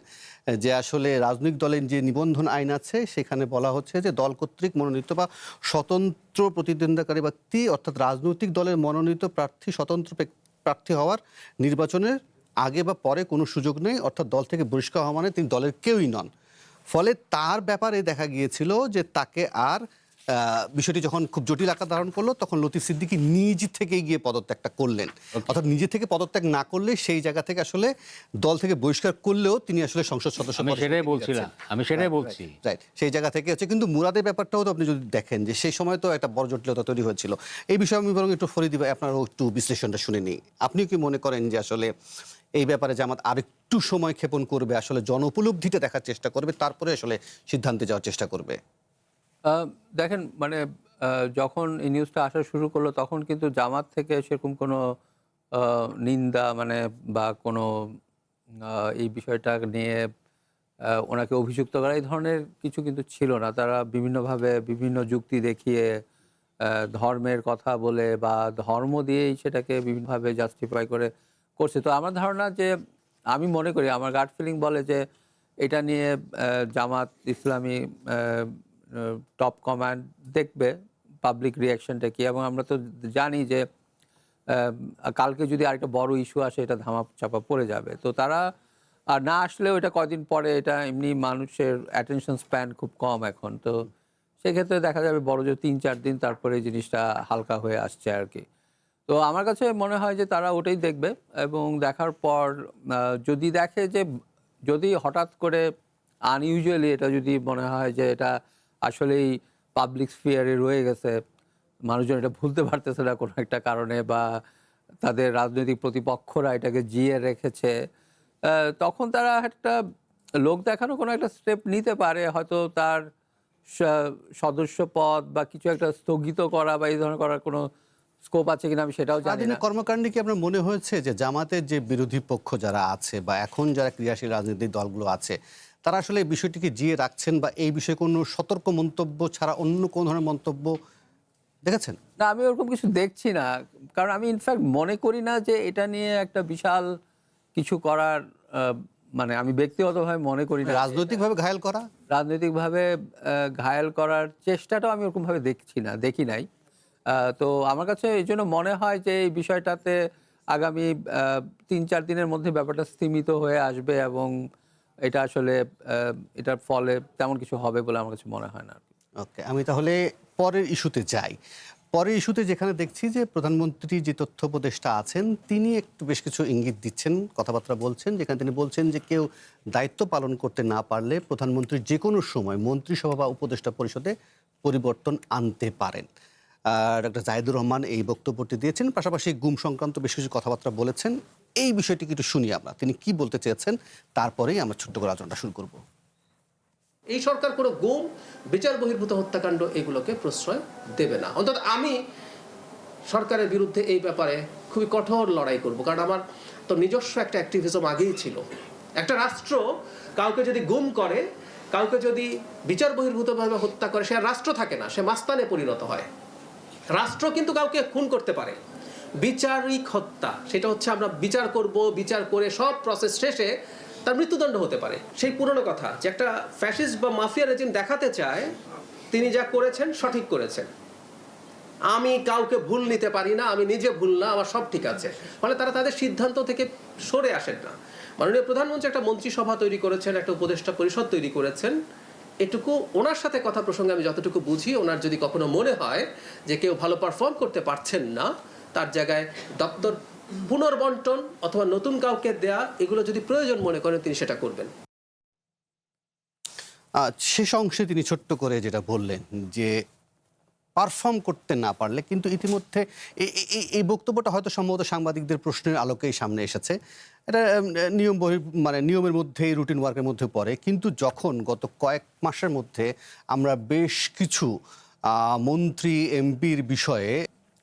যে আসলে রাজনৈতিক দলের যে নিবন্ধন আইন আছে সেখানে বলা হচ্ছে যে দল কর্তৃক মনোনীত বা স্বতন্ত্র প্রতিদ্বন্দ্বিতাকারী ব্যক্তি অর্থাৎ রাজনৈতিক দলের মনোনীত প্রার্থী স্বতন্ত্র প্রার্থী হওয়ার নির্বাচনের আগে বা পরে কোনো সুযোগ নেই, অর্থাৎ দল থেকে বহিষ্কার হওয়া মানে তিনি দলের কেউই নন। ফলে তার ব্যাপারে দেখা গিয়েছিল যে তাকে আর বিষয়টি যখন খুব জটিল আকার ধারণ করলো তখন লতিফ সিদ্দিকী নিজ থেকে গিয়ে পদত্যাগটা করলেন। অর্থাৎ নিজে থেকে পদত্যাগ না করলে সেই জায়গা থেকে আসলে দল থেকে বহিষ্কার করলেও তিনি আসলে সংসদ সদস্য। আমি সেটাই বলছি রাইট, সেই জায়গা থেকে হচ্ছে। কিন্তু মুরাদের ব্যাপারটাও তো আপনি যদি দেখেন যে সেই সময় তো একটা বড় জটিলতা তৈরি হয়েছিল। এই বিষয়ে আমি বরং একটু ফরিদ ভাই আপনারও একটু বিশ্লেষণটা শুনে নিই। আপনিও কি মনে করেন যে আসলে এই ব্যাপারে জামাত আরেকটু সময় ক্ষেপণ করবে, আসলে জনউপলব্ধিটা দেখার চেষ্টা করবে, তারপরে আসলে সিদ্ধান্তে যাওয়ার চেষ্টা করবে? দেখেন মানে যখন এই নিউজটা আসা শুরু করলো তখন কিন্তু জামাত থেকে সেরকম কোনো নিন্দা মানে বা কোনো এই বিষয়টা নিয়ে ওনাকে অভিযুক্ত করা এই ধরনের কিছু কিন্তু ছিল না। তারা বিভিন্নভাবে বিভিন্ন যুক্তি দেখিয়ে ধর্মের কথা বলে বা ধর্ম দিয়েই সেটাকে বিভিন্নভাবে জাস্টিফাই করে করছে। তো আমার ধারণা যে আমি মনে করি, আমার গাট ফিলিং বলে যে এটা নিয়ে জামাত ইসলামী টপ কমান্ড দেখবে পাবলিক রিয়াকশনটা কি। এবং আমরা তো জানি যে কালকে যদি আরেকটা বড় ইস্যু আসে এটা ধামা চাপা পড়ে যাবে। তো তারা আর না আসলেও এটা কয়দিন পরে, এটা এমনি মানুষের অ্যাটেনশন স্প্যান খুব কম এখন, তো সেক্ষেত্রে দেখা যাবে বড় যে 3-4 দিন তারপরে জিনিসটা হালকা হয়ে আসছে আর কি। তো আমার কাছে মনে হয় যে তারা ওটাই দেখবে এবং দেখার পর যদি দেখে যে যদি হঠাৎ করে আনইউজুয়ালি এটা যদি মনে হয় যে এটা আসলেই পাবলিক স্ফিয়ারে রয়ে গেছে, মানুষজন এটা ভুলতে পারতেছে না কোনো একটা কারণে, বা তাদের রাজনৈতিক প্রতিপক্ষরা এটাকে জিয়ে রেখেছে, তখন তারা একটা লোক দেখানো কোনো একটা স্টেপ নিতে পারে। হয়তো তার সদস্য পদ বা কিছু একটা স্থগিত করা বা এই ধরনের করার কোনো স্কোপ আছে কিনা আমি সেটাও জানি না। কর্মকাণ্ডে কি আপনার মনে হয়েছে যে জামাতের যে বিরোধী পক্ষ যারা আছে বা এখন যারা ক্রিয়াশীল রাজনৈতিক দলগুলো আছে তারা আসলে এই বিষয়টিকে জিয়ে রাখছেন বা এই বিষয়ে কোনো সতর্ক মন্তব্য ছাড়া অন্য কোনো ধরনের মন্তব্য দেখেছেন? না, আমি ওরকম কিছু দেখছি না। কারণ আমি ইনফ্যাক্ট মনে করি না যে এটা নিয়ে একটা বিশাল কিছু করার মানে আমি ব্যক্তিগতভাবে মনে করি না। রাজনৈতিকভাবে ঘায়েল করার চেষ্টাটাও আমি ওরকমভাবে দেখি নাই। তো আমার কাছে এই জন্য মনে হয় যে এই বিষয়টাতে আগামী 3-4 দিনের মধ্যে ব্যাপারটা স্থিমিত হয়ে আসবে এবং এটা আসলে এটার ফলে তেমন কিছু হবে বলে আমার কাছে মনে হয় না। ওকে, আমি তাহলে পরের ইস্যুতে যাই। পরের ইস্যুতে যেখানে দেখছি যে প্রধানমন্ত্রী যে তথ্য উপদেষ্টা আছেন তিনি একটু বেশ কিছু ইঙ্গিত দিচ্ছেন, কথাবার্তা বলছেন, যেখানে তিনি বলছেন যে কেউ দায়িত্ব পালন করতে না পারলে প্রধানমন্ত্রী যে কোনো সময় মন্ত্রিসভা বা উপদেষ্টা পরিষদে পরিবর্তন আনতে পারেন। ডক্টর জাহিদুর রহমান এই বক্তব্যটি দিয়েছেন, পাশাপাশি গুম সংক্রান্ত বেশ কিছু কথাবার্তা বলেছেন। এই বিষয়টি একটু শুনি আমরা, তিনি কি বলতে চেয়েছেন, তারপরেই আমরা ছোট্ট করে আলোচনাটা শুরু করব। এই সরকার কোনো গুম, বিচার বহির্ভূত হত্যাকাণ্ড এগুলোকে প্রশ্রয় দেবে না। অন্তত আমি সরকারের বিরুদ্ধে এই ব্যাপারে খুবই কঠোর লড়াই করব, কারণ আমার তো নিজস্ব একটা অ্যাক্টিভিজম আগেই ছিল। একটা রাষ্ট্র কাউকে যদি গুম করে, কাউকে যদি বিচার বহির্ভূতভাবে হত্যা করে, সে আর রাষ্ট্র থাকে না, সে মাস্তানে পরিণত হয়। রাষ্ট্র কিন্তু কাউকে খুন করতে পারে, বিচারিক হত্যা সেটা হচ্ছে আমরা বিচার করব, বিচার করে সব প্রসেস শেষে তার মৃত্যুদণ্ড হতে পারে। সেই পুরনো কথা যে একটা ফ্যাসিস্ট বা মাফিয়া রেজিম দেখাতে চায় তিনি যা করেছেন সঠিক করেছেন, আমি কাউকে ভুল নিতে পারি না, আমি নিজে ভুল না, আমার সব ঠিক আছে। ফলে তারা তাদের সিদ্ধান্ত থেকে সরে আসেন না। মাননীয় প্রধানমন্ত্রী একটা মন্ত্রিসভা তৈরি করেছেন, একটা উপদেষ্টা পরিষদ তৈরি করেছেন। এটুকু ওনার সাথে কথা প্রসঙ্গে আমি যতটুকু বুঝি, ওনার যদি কখনো মনে হয় যে কেউ ভালো পারফর্ম করতে পারছেন না, তার জায়গায় দপ্তর পুনর্বন্টন অথবা নতুন কাউকে দেয়া, এগুলো যদি প্রয়োজন মনে করেন তিনি সেটা করবেন। শেষ অংশে তিনি ছোট্ট করে যেটা বললেন যে পারফর্ম করতে না পারলে, কিন্তু ইতিমধ্যে এই বক্তব্যটা হয়তো সম্ভবত সাংবাদিকদের প্রশ্নের আলোকেই সামনে এসেছে। এটা নিয়মের মধ্যে, রুটিন ওয়ার্কের মধ্যে পড়ে। কিন্তু যখন গত কয়েক মাসের মধ্যে আমরা বেশ কিছু মন্ত্রী এমপির বিষয়ে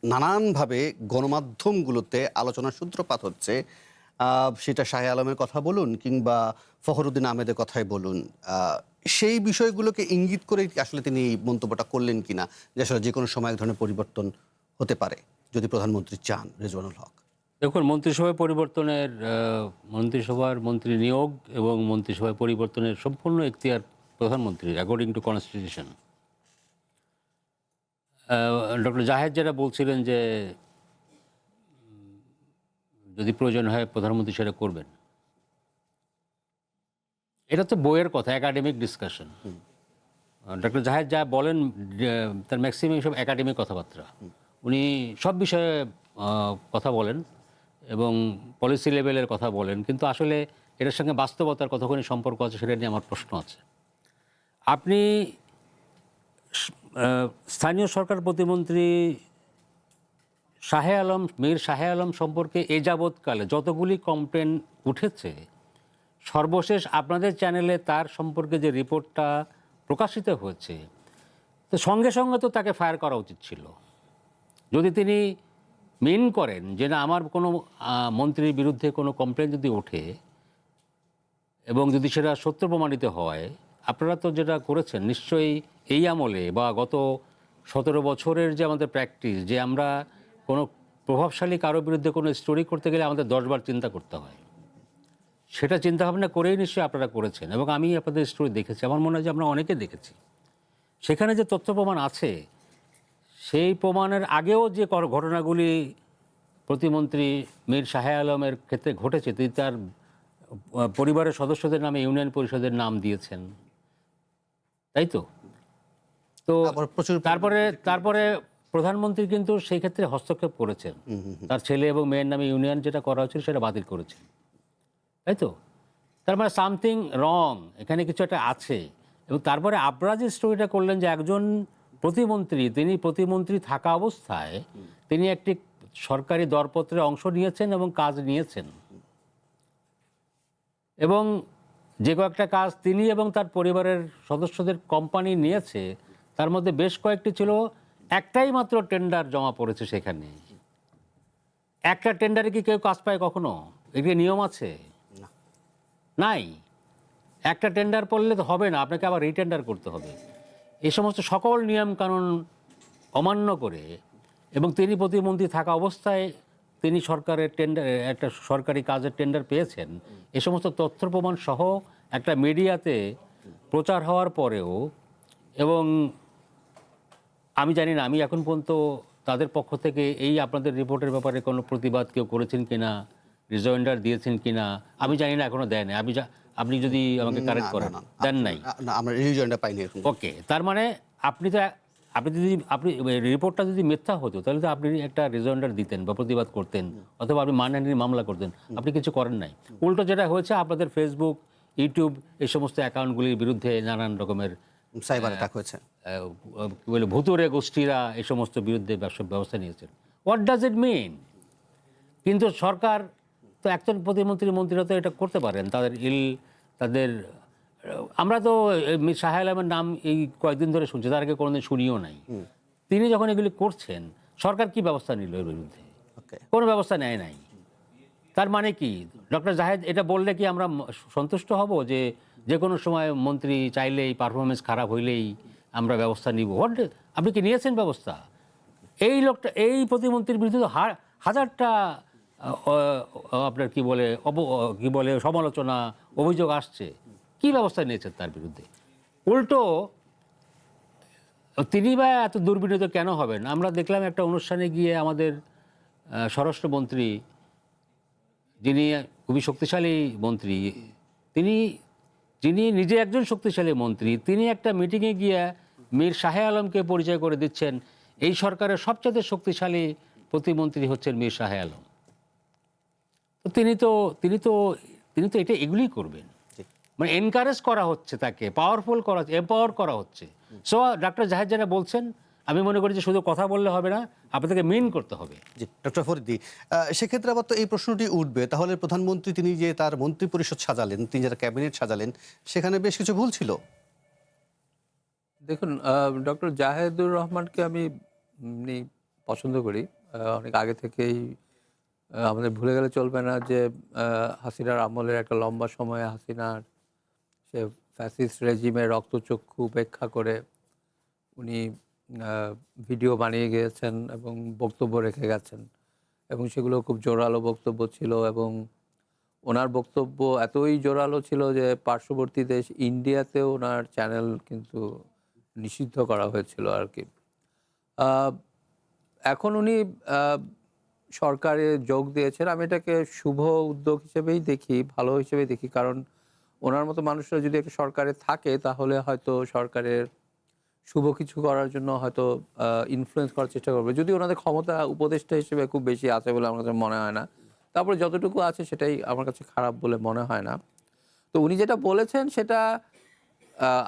নানানভাবে গণমাধ্যমগুলোতে আলোচনার সূত্রপাত হচ্ছে, সেটা শাহে আলমের কথা বলুন কিংবা ফখরুদ্দিন আহমেদের কথাই বলুন, সেই বিষয়গুলোকে ইঙ্গিত করে আসলে তিনি এই মন্তব্যটা করলেন কিনা যে আসলে যে কোনো সময় এক ধরনের পরিবর্তন হতে পারে যদি প্রধানমন্ত্রী চান? রেজওয়ানুল হক, দেখুন, মন্ত্রিসভায় পরিবর্তনের, মন্ত্রিসভার মন্ত্রী নিয়োগ এবং মন্ত্রিসভায় পরিবর্তনের সম্পূর্ণ এখতিয়ার প্রধানমন্ত্রীর, according to constitution. Doctor Zahed যেটা বলছিলেন যে যদি প্রয়োজন হয় প্রধানমন্ত্রী সেটা করবেন, এটা তো বইয়ের কথা, একাডেমিক ডিসকাশন। ডক্টর জাহেদ যা বলেন তার ম্যাক্সিমাম সব একাডেমিক কথাবার্তা। উনি সব বিষয়ে কথা বলেন এবং পলিসি লেভেলের কথা বলেন, কিন্তু আসলে এটার সঙ্গে বাস্তবতার কতখানি সম্পর্ক আছে সেটা নিয়ে আমার প্রশ্ন আছে। আপনি স্থানীয় সরকার প্রতিমন্ত্রী শাহে আলম, মীর শাহে আলম সম্পর্কে এ যাবৎকালে যতগুলি কমপ্লেন উঠেছে, সর্বশেষ আপনাদের চ্যানেলে তার সম্পর্কে যে রিপোর্টটা প্রকাশিত হয়েছে, তো সঙ্গে সঙ্গে তো তাকে ফায়ার করা উচিত ছিল। যদি তিনি মেন করেন যে না, আমার কোনো মন্ত্রীর বিরুদ্ধে কোনো কমপ্লেন যদি ওঠে এবং যদি সেটা সত্য প্রমাণিত হয়, আপনারা তো যেটা করেছেন নিশ্চয়ই এই আমলে বা গত 17 বছরের যে আমাদের প্র্যাকটিস, যে আমরা কোনো প্রভাবশালী কারো বিরুদ্ধে কোনো স্টোরি করতে গেলে আমাদের 10 বার চিন্তা করতে হয়, সেটা চিন্তাভাবনা করেই নিশ্চয়ই আপনারা করেছেন। এবং আমি আপনাদের স্টোরি দেখেছি, আমার মনে হয় যে আমরা অনেকে দেখেছি। সেখানে যে তথ্য প্রমাণ আছে, সেই প্রমাণের আগেও যে ঘটনাগুলি প্রতিমন্ত্রী মীর শাহে আলমের ক্ষেত্রে ঘটেছে, তিনি তার পরিবারের সদস্যদের নামে ইউনিয়ন পরিষদের নাম দিয়েছেন, তাই তো? তো তারপরে প্রধানমন্ত্রী কিন্তু সেই ক্ষেত্রে হস্তক্ষেপ করেছেন, তার ছেলে এবং মেয়ের নামে ইউনিয়ন যেটা করা হয়েছিল সেটা বাতিল করেছেন, তাই তো? তার মানে সামথিং রং, এখানে কিছু একটা আছে। এবং তারপরে আপনারা যে স্টোরিটা করলেন যে একজন প্রতিমন্ত্রী, তিনি প্রতিমন্ত্রী থাকা অবস্থায় তিনি একটি সরকারি দরপত্রে অংশ নিয়েছেন এবং কাজ নিয়েছেন, এবং যে কয়েকটা কাজ তিনি এবং তার পরিবারের সদস্যদের কোম্পানি নিয়েছে, তার মধ্যে বেশ কয়েকটি ছিল একটাই মাত্র টেন্ডার জমা পড়েছে সেখানে। একটা টেন্ডারে কি কেউ কাজ পায় কখনো? এটি নিয়ম আছে? নাই। একটা টেন্ডার পড়লে তো হবে না, আপনাকে আবার রিটেন্ডার করতে হবে। এই সমস্ত সকল নিয়ম কানুন অমান্য করে, এবং তিনি প্রতিমন্ত্রী থাকা অবস্থায় তিনি সরকারের টেন্ডার, একটা সরকারি কাজের টেন্ডার পেয়েছেন, এ সমস্ত তথ্য প্রমাণ সহ একটা মিডিয়াতে প্রচার হওয়ার পরেও, এবং আমি জানি না, আমি এখন পর্যন্ত তাদের পক্ষ থেকে এই আপনাদের রিপোর্টের ব্যাপারে কোনো প্রতিবাদ কেউ করেছেন কিনা, রিজয়েন্ডার দিয়েছেন কিনা আমি জানি না, এখনো দেয় না। আপনি যদি আমাকে কারেক্ট করেন, দেন নাই? আমরা রিজয়েন্ডার পাইনি। ওকে, তার মানে আপনি রিপোর্টটা যদি মিথ্যা হতো তাহলে তো আপনি একটা রিজয়েন্ডার দিতেন বা প্রতিবাদ করতেন, অথবা আপনি মানহানির মামলা করতেন। আপনি কিছু করেন নাই। উল্টো যেটা হয়েছে, আপনাদের ফেসবুক, ইউটিউব এই সমস্ত অ্যাকাউন্টগুলির বিরুদ্ধে নানান রকমের সাইবার অ্যাটাক হয়েছে, কি বলে, ভুতুরে গোষ্ঠীরা এই সমস্ত বিরুদ্ধে ব্যবস্থা নিয়েছেন। হোয়াট ডাজ ইট মিন? কিন্তু সরকার তো, একজন মন্ত্রীরা তো এটা করতে পারেন, তাদের আমরা তো শাহে আলমের নাম এই কয়েকদিন ধরে শুনছি, তার আগে কোনোদিন শুনিও নাই। তিনি যখন এগুলি করছেন, সরকার কি ব্যবস্থা নিল এর বিরুদ্ধে? কোনো ব্যবস্থা নেয় নাই। তার মানে কি, ডক্টর জাহেদ এটা বললে কি আমরা সন্তুষ্ট হব যে কোনো সময় মন্ত্রী চাইলেই, পারফরমেন্স খারাপ হইলেই আমরা ব্যবস্থা নিব? আপনি কি নিয়েছেন ব্যবস্থা? এই লোকটা, এই প্রতিমন্ত্রীর বিরুদ্ধে তো হাজারটা আপনার কি বলে সমালোচনা, অভিযোগ আসছে। কি ব্যবস্থা নিয়েছেন তার বিরুদ্ধে? উল্টো তিনি বা এত দুর্বিনীত কেন হবেন? আমরা দেখলাম একটা অনুষ্ঠানে গিয়ে আমাদের স্বরাষ্ট্রমন্ত্রী, যিনি খুবই শক্তিশালী মন্ত্রী, যিনি নিজে একজন শক্তিশালী মন্ত্রী, তিনি একটা মিটিংয়ে গিয়ে মীর শাহ আলমকে পরিচয় করে দিচ্ছেন এই সরকারের সবচেয়ে শক্তিশালী প্রতিমন্ত্রী হচ্ছেন মীর শাহ আলম। তো তিনি তো এটা এগুলি করবেন, মানে এনকারেজ করা হচ্ছে, তাকে পাওয়ারফুল করা, এম্পাওয়ার করা হচ্ছে। সো ডক্টর জাহিদ যেটা বলছেন, আমি মনে করি যে শুধু কথা বললে হবে না, আপনাদেরকে মেন করতে হবে। জি ডক্টর ফরিদি, সেক্ষেত্রে আবার তো এই প্রশ্নটি উঠবে, তাহলে প্রধানমন্ত্রী তিনি যে তার মন্ত্রী পরিষদ সাজালেন, তিনি যারা ক্যাবিনেট সাজালেন, সেখানে বেশ কিছু ভুল ছিল। দেখুন, ডক্টর জাহেদুর রহমানকে আমি পছন্দ করি অনেক আগে থেকেই। আমাদের ভুলে গেলে চলবে না যে হাসিনার আমলের একটা লম্বা সময়ে হাসিনার সে ফ্যাসিস্ট রেজিমের রক্তচক্ষু উপেক্ষা করে উনি ভিডিও বানিয়ে গিয়েছেন এবং বক্তব্য রেখে গেছেন, এবং সেগুলো খুব জোরালো বক্তব্য ছিল। এবং ওনার বক্তব্য এতই জোরালো ছিল যে পার্শ্ববর্তী দেশ ইন্ডিয়াতেও ওনার চ্যানেল কিন্তু নিষিদ্ধ করা হয়েছিল আর কি। এখন উনি সরকারে যোগ দিয়েছেন, আমি এটাকে শুভ উদ্যোগ হিসেবেই দেখি, ভালো হিসেবেই দেখি। কারণ ওনার মতো মানুষরা যদি একটা সরকারে থাকে তাহলে হয়তো সরকারের শুভ কিছু করার জন্য হয়তো ইনফ্লুয়েন্স করার চেষ্টা করবে, যদি ওনাদের ক্ষমতা উপদেষ্টা হিসেবে খুব বেশি আছে বলে আমার কাছে মনে হয় না। তারপরে যতটুকু আছে সেটাই আমার কাছে খারাপ বলে মনে হয় না। তো উনি যেটা বলেছেন সেটা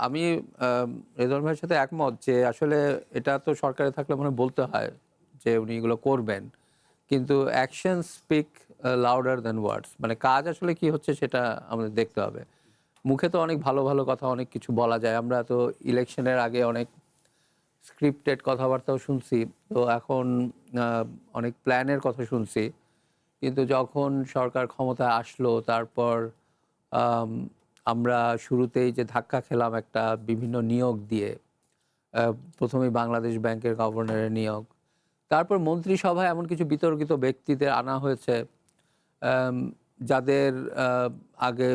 আমি রেজওয়ান ভাইয়ের সাথে একমত যে আসলে এটা তো সরকারে থাকলে মনে বলতে হয় যে উনি এগুলো করবেন, কিন্তু অ্যাকশন স্পিক লাউডার দ্যান ওয়ার্ডস, মানে কাজ আসলে কি হচ্ছে সেটা আমাদের দেখতে হবে। মুখে তো অনেক ভালো ভালো কথা, অনেক কিছু বলা যায়, আমরা তো ইলেকশনের আগে অনেক স্ক্রিপ্টেড কথাবার্তাও শুনছি, তো এখন অনেক প্ল্যানের কথা শুনছি, কিন্তু যখন সরকার ক্ষমতায় আসলো তারপর আমরা শুরুতেই যে ধাক্কা খেলাম একটা বিভিন্ন নিয়োগ দিয়ে, প্রথমেই বাংলাদেশ ব্যাংকের গভর্নরের নিয়োগ, তারপর মন্ত্রিসভায় এমন কিছু বিতর্কিত ব্যক্তিদের আনা হয়েছে যাদের আগে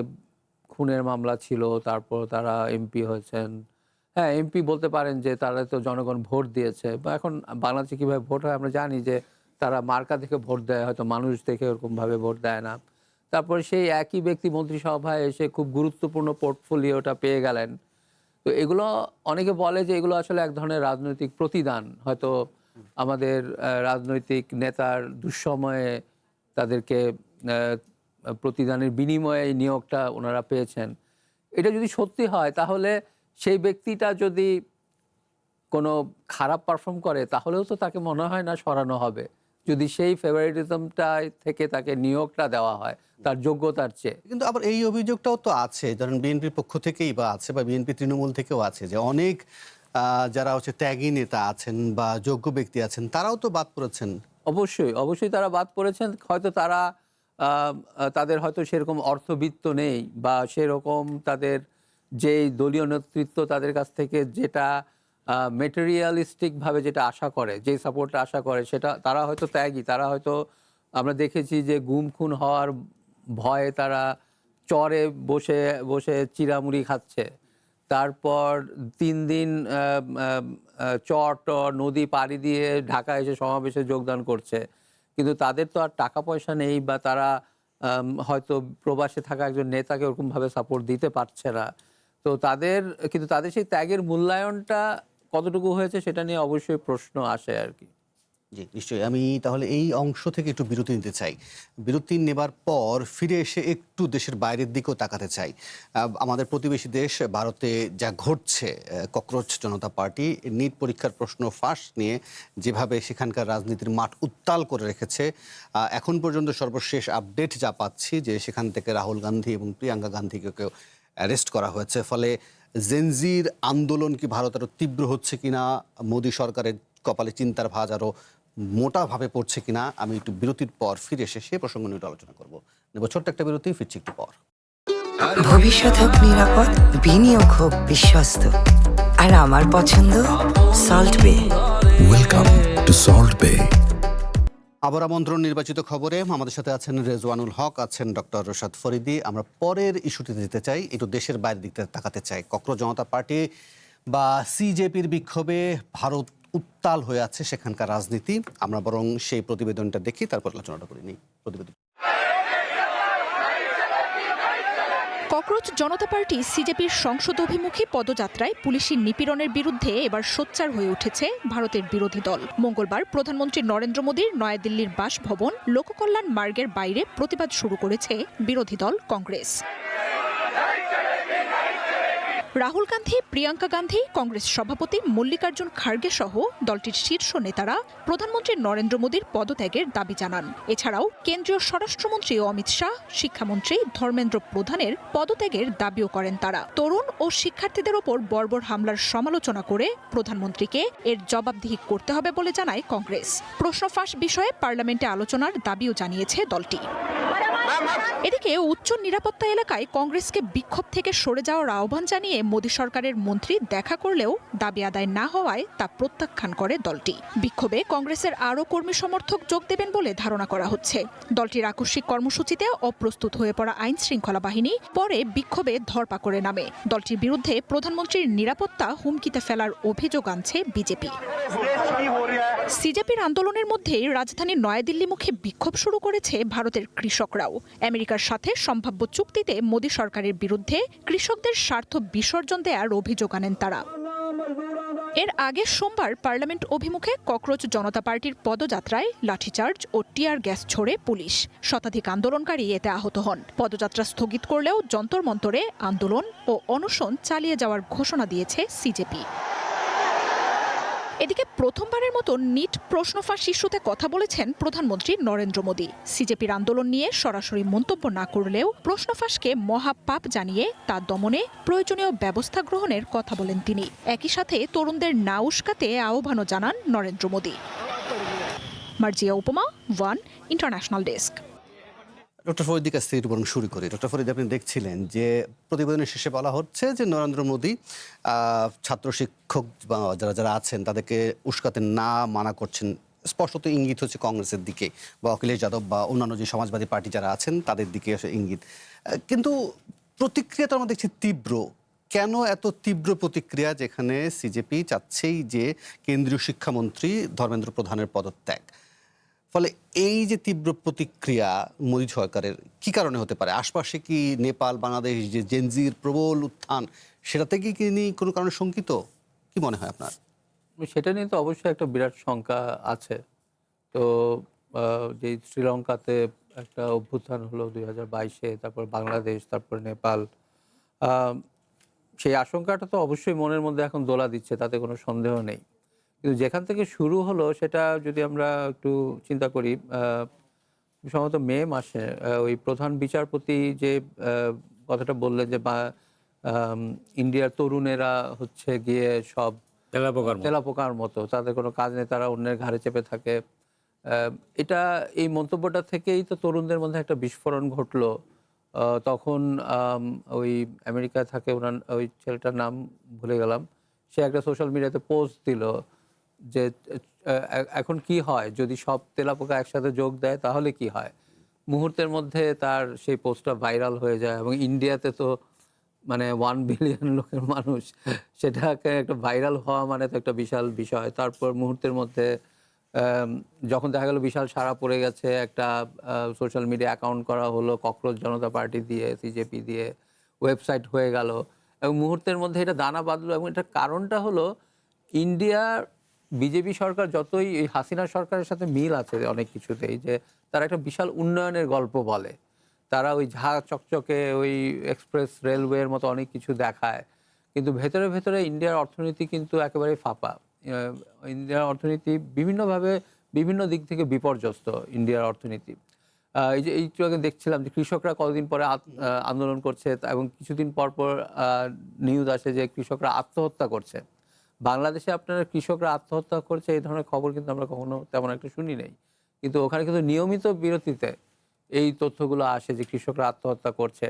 খুনের মামলা ছিল, তারপর তারা এমপি হয়েছেন। হ্যাঁ, এমপি বলতে পারেন যে তারা তো জনগণ ভোট দিয়েছে, বা এখন বাংলাদেশে কীভাবে ভোট হয় আমরা জানি যে তারা মার্কা দেখে ভোট দেয়, হয়তো মানুষ দেখে ওরকমভাবে ভোট দেয় না। তারপরে সেই একই ব্যক্তি মন্ত্রিসভায় এসে খুব গুরুত্বপূর্ণ পোর্টফোলিওটা পেয়ে গেলেন। তো এগুলো অনেকে বলে যে এগুলো আসলে এক ধরনের রাজনৈতিক প্রতিদান, হয়তো আমাদের রাজনৈতিক নেতার দুঃসময়ে তাদেরকে প্রতিদানের বিনিময়ে এই নিয়োগটা ওনারা পেয়েছেন। এটা যদি সত্যি হয় তাহলে সেই ব্যক্তিটা যদি কোনো খারাপ পারফর্ম করে তাহলেও তো তাকে মনে হয় না সরানো হবে, যদি সেই ফেভারিটিজমটা থেকে তাকে নিয়োগটা দেওয়া হয় তার যোগ্যতার চেয়ে। কিন্তু আবার এই অভিযোগটাও তো আছে, ধরেন বিএনপির পক্ষ থেকেই বা আছে, বা বিএনপি তৃণমূল থেকেও আছে, যে অনেক যারা হচ্ছে ত্যাগী নেতা আছেন বা যোগ্য ব্যক্তি আছেন তারাও তো বাদ পড়েছেন। অবশ্যই তারা বাদ পড়েছেন। হয়তো তাদের হয়তো সেরকম অর্থবিত্ত নেই, বা সেরকম তাদের যেই দলীয় নেতৃত্ব তাদের কাছ থেকে যেটা মেটেরিয়ালিস্টিকভাবে যেটা আশা করে, যেই সাপোর্টটা আশা করে, সেটা তারা হয়তো ত্যাগী। তারা হয়তো, আমরা দেখেছি যে গুম খুন হওয়ার ভয়ে তারা চরে বসে বসে চিড়ামুড়ি খাচ্ছে, তারপর 3 দিন চর নদী পাড়ি দিয়ে ঢাকা এসে সমাবেশে যোগদান করছে, কিন্তু তাদের তো আর টাকা পয়সা নেই, বা তারা হয়তো প্রবাসে থাকা একজন নেতাকে ওরকমভাবে সাপোর্ট দিতে পারছে না। তো তাদের সেই ত্যাগের মূল্যায়নটা কতটুকু হয়েছে সেটা নিয়ে অবশ্যই প্রশ্ন আসে আর কি। জি নিশ্চয়ই। আমি তাহলে এই অংশ থেকে একটু বিরতি নিতে চাই। বিরতি নেবার পর ফিরে এসে একটু দেশের বাইরের দিকেও তাকাতে চাই। আমাদের প্রতিবেশী দেশ ভারতে যা ঘটছে, ককরোচ জনতা পার্টি নিট পরীক্ষার প্রশ্ন ফাঁস নিয়ে যেভাবে সেখানকার রাজনীতির মাঠ উত্তাল করে রেখেছে, এখন পর্যন্ত সর্বশেষ আপডেট যা পাচ্ছি যে সেখান থেকে রাহুল গান্ধী এবং প্রিয়াঙ্কা গান্ধীকেও অ্যারেস্ট করা হয়েছে। ফলে জেনজির আন্দোলন কি ভারত আরও তীব্র হচ্ছে কিনা, মোদী সরকারের কপালে চিন্তার ভাঁজ আরও মোটাভাবে পড়ছে কিনা, আমি একটু বিরতির পর ফিরে এসে সে প্রসঙ্গ নিয়ে আলোচনা করব। নেব ছোট্ট একটা বিরতি, ফিরছি একটু পর। ভবিষ্যৎ হোক নিরাপদ, বিনিয়োগ হোক বিশ্বস্ত, আর আমার পছন্দ সল্ট বে। ওয়েলকাম টু সল্ট বে। আবার আমন্ত্রণ নির্বাচিত খবরে আমাদের সাথে আছেন রেজওয়ানুল হক, আছেন ডক্টর রশাদ ফরিদি। আমরা পরের ইস্যুটিতে যেতে চাই, একটু দেশের বাইরের দিকটা তাকাতে চাই। ককরোচ জনতা পার্টি বা সিজেপির বিক্ষোভে ভারত উত্তাল হয়ে আছে সেখানকার রাজনীতি। আমরা বরং সেই প্রতিবেদনটা দেখি, তারপর আলোচনাটা করে নিই। প্রতিবেদন। ককরোচ জনতা পার্টি সিজেপির সংসদ অভিমুখী পদযাত্রায় পুলিশি নিপীড়নের বিরুদ্ধে এবার সোচ্চার হয়ে উঠেছে ভারতের বিরোধী দল। মঙ্গলবার প্রধানমন্ত্রী নরেন্দ্র মোদীর নয়াদিল্লির বাসভবন লোককল্যাণ মার্গের বাইরে প্রতিবাদ শুরু করেছে বিরোধী দল কংগ্রেস। রাহুল গান্ধী, প্রিয়াঙ্কা গান্ধী, কংগ্রেস সভাপতি মল্লিকার্জুন খার্গে সহ দলটির শীর্ষ নেতারা প্রধানমন্ত্রী নরেন্দ্র মোদীর পদত্যাগের দাবি জানান। এছাড়াও কেন্দ্রীয় স্বরাষ্ট্রমন্ত্রী অমিত শাহ, শিক্ষামন্ত্রী ধর্মেন্দ্র প্রধানের পদত্যাগের দাবিও করেন তারা। তরুণ ও শিক্ষার্থীদের ওপর বর্বর হামলার সমালোচনা করে প্রধানমন্ত্রীকে এর জবাবদিহি করতে হবে বলে জানায় কংগ্রেস। প্রশ্ন ফাঁস বিষয়ে পার্লামেন্টে আলোচনার দাবিও জানিয়েছে দলটি। এদিকে উচ্চ নিরাপত্তা এলাকায় কংগ্রেসকে বিক্ষোভ থেকে সরে যাওয়ার আহ্বান জানিয়ে মোদী সরকারের মন্ত্রী দেখা করলেও দাবি আদায় না হওয়ায় তা প্রত্যাখ্যান করে দলটি। বিক্ষোভে কংগ্রেসের আরও কর্মী সমর্থক যোগ দেবেন বলে ধারণা করা হচ্ছে। দলটির আকস্মিক কর্মসূচিতে অপ্রস্তুত হয়ে পড়া আইন শৃঙ্খলা বাহিনী পরে বিক্ষোভে ধরপাকড়ে নামে। দলটির বিরুদ্ধে প্রধানমন্ত্রীর নিরাপত্তা হুমকিতে ফেলার অভিযোগ আনছে বিজেপি। সিজেপির আন্দোলনের মধ্যেই রাজধানী নয়াদিল্লিমুখী বিক্ষোভ শুরু করেছে ভারতের কৃষকরাও। আমেরিকার সাথে সম্ভাব্য চুক্তিতে মোদী সরকারের বিরুদ্ধে কৃষকদের স্বার্থ বিসর্জন দেওয়ার অভিযোগ আনেন তারা। এর আগে সোমবার পার্লামেন্ট অভিমুখে ককরোচ জনতা পার্টির পদযাত্রায় লাঠিচার্জ ও টিয়ার গ্যাস ছোড়ে পুলিশ। শতাধিক আন্দোলনকারী এতে আহত হন। পদযাত্রা স্থগিত করলেও যন্তর মন্তরে আন্দোলন ও অনশন চালিয়ে যাওয়ার ঘোষণা দিয়েছে সিজেপি। এদিকে প্রথমবারের মতো নিট প্রশ্ন ফাঁস ইস্যুতে কথা বলেছেন প্রধানমন্ত্রী নরেন্দ্র মোদী। সিজেপির আন্দোলন নিয়ে সরাসরি মন্তব্য না করলেও প্রশ্ন ফাঁসকে মহাপাপ জানিয়ে তা দমনে প্রয়োজনীয় ব্যবস্থা গ্রহণের কথা বলেন তিনি। একই সাথে তরুণদের না উস্কাতে আহ্বানও জানান নরেন্দ্র মোদী। মার্জিয়া উপমা, ওয়ান ইন্টারন্যাশনাল ডেস্ক। ডক্টর ফরিদের কাছ থেকে বরং শুরু করি। ডক্টর ফরিদ, আপনি দেখছিলেন যে প্রতিবেদনের শেষে বলা হচ্ছে যে নরেন্দ্র মোদী ছাত্র শিক্ষক বা যারা আছেন তাদেরকে উস্কাতে না মানা করছেন। স্পষ্টত ইঙ্গিত হচ্ছে কংগ্রেসের দিকে বা অখিলেশ যাদব বা অন্যান্য যে সমাজবাদী পার্টি যারা আছেন তাদের দিকে ইঙ্গিত। কিন্তু প্রতিক্রিয়া তো আমরা দেখছি তীব্র। কেন এত তীব্র প্রতিক্রিয়া, যেখানে সিজেপি চাচ্ছেই যে কেন্দ্রীয় শিক্ষামন্ত্রী ধর্মেন্দ্র প্রধানের পদত্যাগ? ফলে এই যে তীব্র প্রতিক্রিয়া মোদী সরকারের কি কারণে হতে পারে? আশপাশে কি নেপাল, বাংলাদেশ যে জেনজির প্রবল উত্থান, সেটাতে কি তিনি কোনো কারণে শঙ্কিত? কি মনে হয় আপনার? সেটা নিয়ে তো অবশ্যই একটা বিরাট শঙ্কা আছে। তো যে শ্রীলঙ্কাতে একটা অভ্যুত্থান হলো 2022-এ, তারপর বাংলাদেশ, তারপর নেপাল, সেই আশঙ্কাটা তো অবশ্যই মনের মধ্যে এখন দোলা দিচ্ছে, তাতে কোনো সন্দেহ নেই। কিন্তু যেখান থেকে শুরু হলো সেটা যদি আমরা একটু চিন্তা করি, সম্ভবত মে মাসে ওই প্রধান বিচারপতি যে কথাটা বললেন যে ইন্ডিয়ার তরুণেরা হচ্ছে গিয়ে সব তেলাপোকার মতো, তাদের কোনো কাজ নেই, তারা অন্যের ঘাড়ে চেপে থাকে। এটা এই মন্তব্যটা থেকেই তো তরুণদের মধ্যে একটা বিস্ফোরণ ঘটলো। তখন ওই আমেরিকায় থাকে ওই ছেলেটার নাম ভুলে গেলাম, সে একটা সোশ্যাল মিডিয়াতে পোস্ট দিল যে এখন কি হয় যদি সব তেলাপোকা একসাথে যোগ দেয়, তাহলে কি হয়। মুহূর্তের মধ্যে তার সেই পোস্টটা ভাইরাল হয়ে যায় এবং ইন্ডিয়াতে তো মানে 1 বিলিয়ন লোকের মানুষ, সেটাকে একটা ভাইরাল হওয়া মানে তো একটা বিশাল বিষয়। তারপর মুহূর্তের মধ্যে যখন দেখা গেল বিশাল সাড়া পড়ে গেছে, একটা সোশ্যাল মিডিয়া অ্যাকাউন্ট করা হলো ককরোচ জনতা পার্টি দিয়ে, সিজেপি দিয়ে, ওয়েবসাইট হয়ে গেল এবং মুহূর্তের মধ্যে এটা দানা বাঁধলো। এবং এটার কারণটা হলো ইন্ডিয়ার বিজেপি সরকার যতই এই হাসিনা সরকারের সাথে মিল আছে অনেক কিছুতেই, যে তারা একটা বিশাল উন্নয়নের গল্প বলে, তারা ওই ঝা চকচকে ওই এক্সপ্রেস রেলওয়ের মতো অনেক কিছু দেখায়, কিন্তু ভেতরে ভেতরে ইন্ডিয়ার অর্থনীতি কিন্তু একেবারে ফাঁপা। ইন্ডিয়ার অর্থনীতি বিভিন্নভাবে বিভিন্ন দিক থেকে বিপর্যস্ত। ইন্ডিয়ার অর্থনীতি এই যে একটু আগে দেখছিলাম যে কৃষকরা কতদিন পরে আন্দোলন করছে এবং কিছুদিন পর পর নিউজ আসে যে কৃষকরা আত্মহত্যা করছে। বাংলাদেশে আপনারা কৃষকরা আত্মহত্যা করছে এই ধরনের খবর কিন্তু আমরা কখনো তেমন একটা শুনি নাই, কিন্তু ওখানে কিন্তু নিয়মিত বিরতিতে এই তথ্যগুলো আসে যে কৃষকরা আত্মহত্যা করছে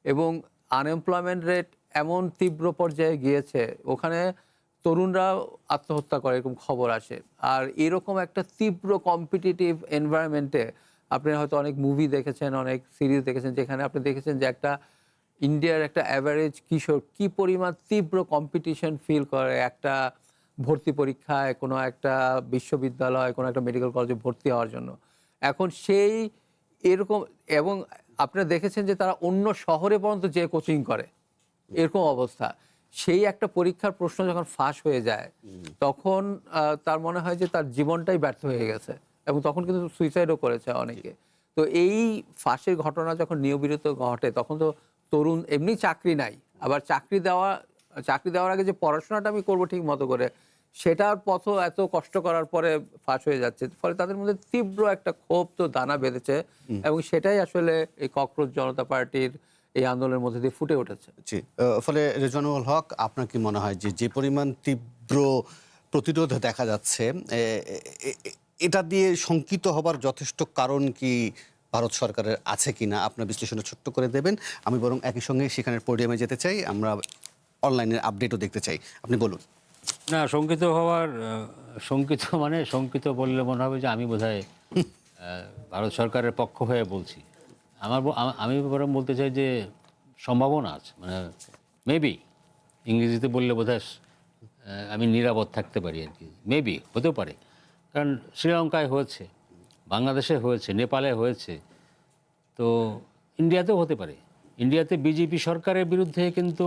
এবং আনএমপ্লয়মেন্ট রেট এমন তীব্র পর্যায়ে গিয়েছে, ওখানে তরুণরা আত্মহত্যা করে এরকম খবর আসে। আর এরকম একটা তীব্র কম্পিটিটিভ এনভায়রনমেন্টে আপনি হয়তো অনেক মুভি দেখেছেন, অনেক সিরিজ দেখেছেন, যেখানে আপনি দেখেছেন যে একটা ইন্ডিয়ার একটা অ্যাভারেজ কিশোর কি পরিমাণ তীব্র কম্পিটিশন ফিল করে একটা ভর্তি পরীক্ষায়, কোনো একটা বিশ্ববিদ্যালয়, কোনো একটা মেডিকেল কলেজে ভর্তি হওয়ার জন্য। এখন সেই এরকম, এবং আপনারা দেখেছেন যে তারা অন্য শহরে পর্যন্ত যে কোচিং করে, এরকম অবস্থা। সেই একটা পরীক্ষার প্রশ্ন যখন ফাঁস হয়ে যায় তখন তার মনে হয় যে তার জীবনটাই ব্যর্থ হয়ে গেছে, এবং তখন কিন্তু সুইসাইডও করেছে অনেকে। তো এই ফাঁসের ঘটনা যখন নিয়মিত ঘটে তখন তো তরুণ, এমনি চাকরি নাই, আবার চাকরি দেওয়ার আগে যে পড়াশোনাটা আমি করবো ঠিক মতো করে, সেটার পথও এত কষ্ট করার পরে ফাঁস হয়ে যাচ্ছে, ফলে তাদের মধ্যে তীব্র একটা ক্ষোভ তো দানা বেঁধেছে, এবং সেটাই আসলে এই ককরোচ জনতা পার্টির এই আন্দোলনের মধ্যে দিয়ে ফুটে উঠেছে। জি, ফলে রেজওয়ানুল হক, আপনার কি মনে হয় যে পরিমাণ তীব্র প্রতিরোধ দেখা যাচ্ছে, এটা দিয়ে শঙ্কিত হবার যথেষ্ট কারণ কি ভারত সরকারের আছে কিনা আপনার বিশ্লেষণে ছোট্ট করে দেবেন? আমি বরং একই সঙ্গে সেখানের পোডিয়ামে যেতে চাই, আমরা অনলাইনের আপডেটও দেখতে চাই, আপনি বলুন। না, শঙ্কিত বললে মনে হবে যে আমি বোধহয় ভারত সরকারের পক্ষ হয়ে বলছি। আমি বরং বলতে চাই যে সম্ভাবনা আছে, মানে মেবি, ইংরেজিতে বললে বোধহয় আমি নিরাপদ থাকতে পারি আর কি। মেবি হতেও পারে, কারণ শ্রীলঙ্কায় হয়েছে, বাংলাদেশে হয়েছে, নেপালে হয়েছে, তো ইন্ডিয়াতেও হতে পারে। ইন্ডিয়াতে বিজেপি সরকারের বিরুদ্ধে কিন্তু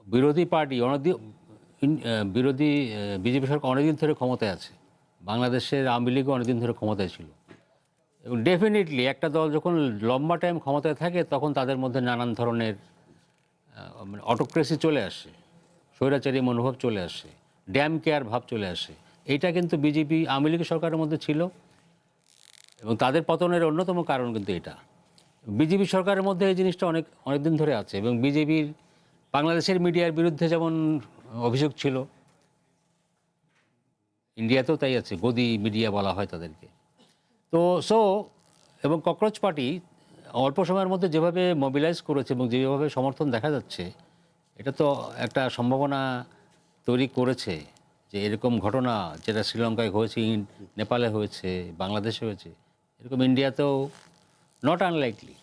বিরোধী পার্টি বিজেপি সরকার অনেকদিন ধরে ক্ষমতায় আছে। বাংলাদেশের আওয়ামী লীগও অনেকদিন ধরে ক্ষমতায় ছিল, এবং ডেফিনেটলি একটা দল যখন লম্বা টাইম ক্ষমতায় থাকে তখন তাদের মধ্যে নানান ধরনের অটোক্রেসি চলে আসে, স্বৈরাচারী মনোভাব চলে আসে, ড্যাম কেয়ার ভাব চলে আসে। এইটা কিন্তু বিজেপি আওয়ামী লীগ সরকারের মধ্যে ছিল, এবং তাদের পতনের অন্যতম কারণ কিন্তু এটা। বিজেপি সরকারের মধ্যে এই জিনিসটা অনেকদিন ধরে আছে, এবং বিজেপির বাংলাদেশের মিডিয়ার বিরুদ্ধে যেমন অভিযোগ ছিল, ইন্ডিয়াতেও তাই আছে, গদি মিডিয়া বলা হয় তাদেরকে। তো এবং ককরোচ পার্টি অল্প সময়ের মধ্যে যেভাবে মোবিলাইজ করেছে এবং যেভাবে সমর্থন দেখা যাচ্ছে, এটা তো একটা সম্ভাবনা তৈরি করেছে যে এরকম ঘটনা যেটা শ্রীলঙ্কায় হয়েছে, নেপালে হয়েছে, বাংলাদেশে হয়েছে, এরকম ইন্ডিয়াতেও নট আনলাইকলি।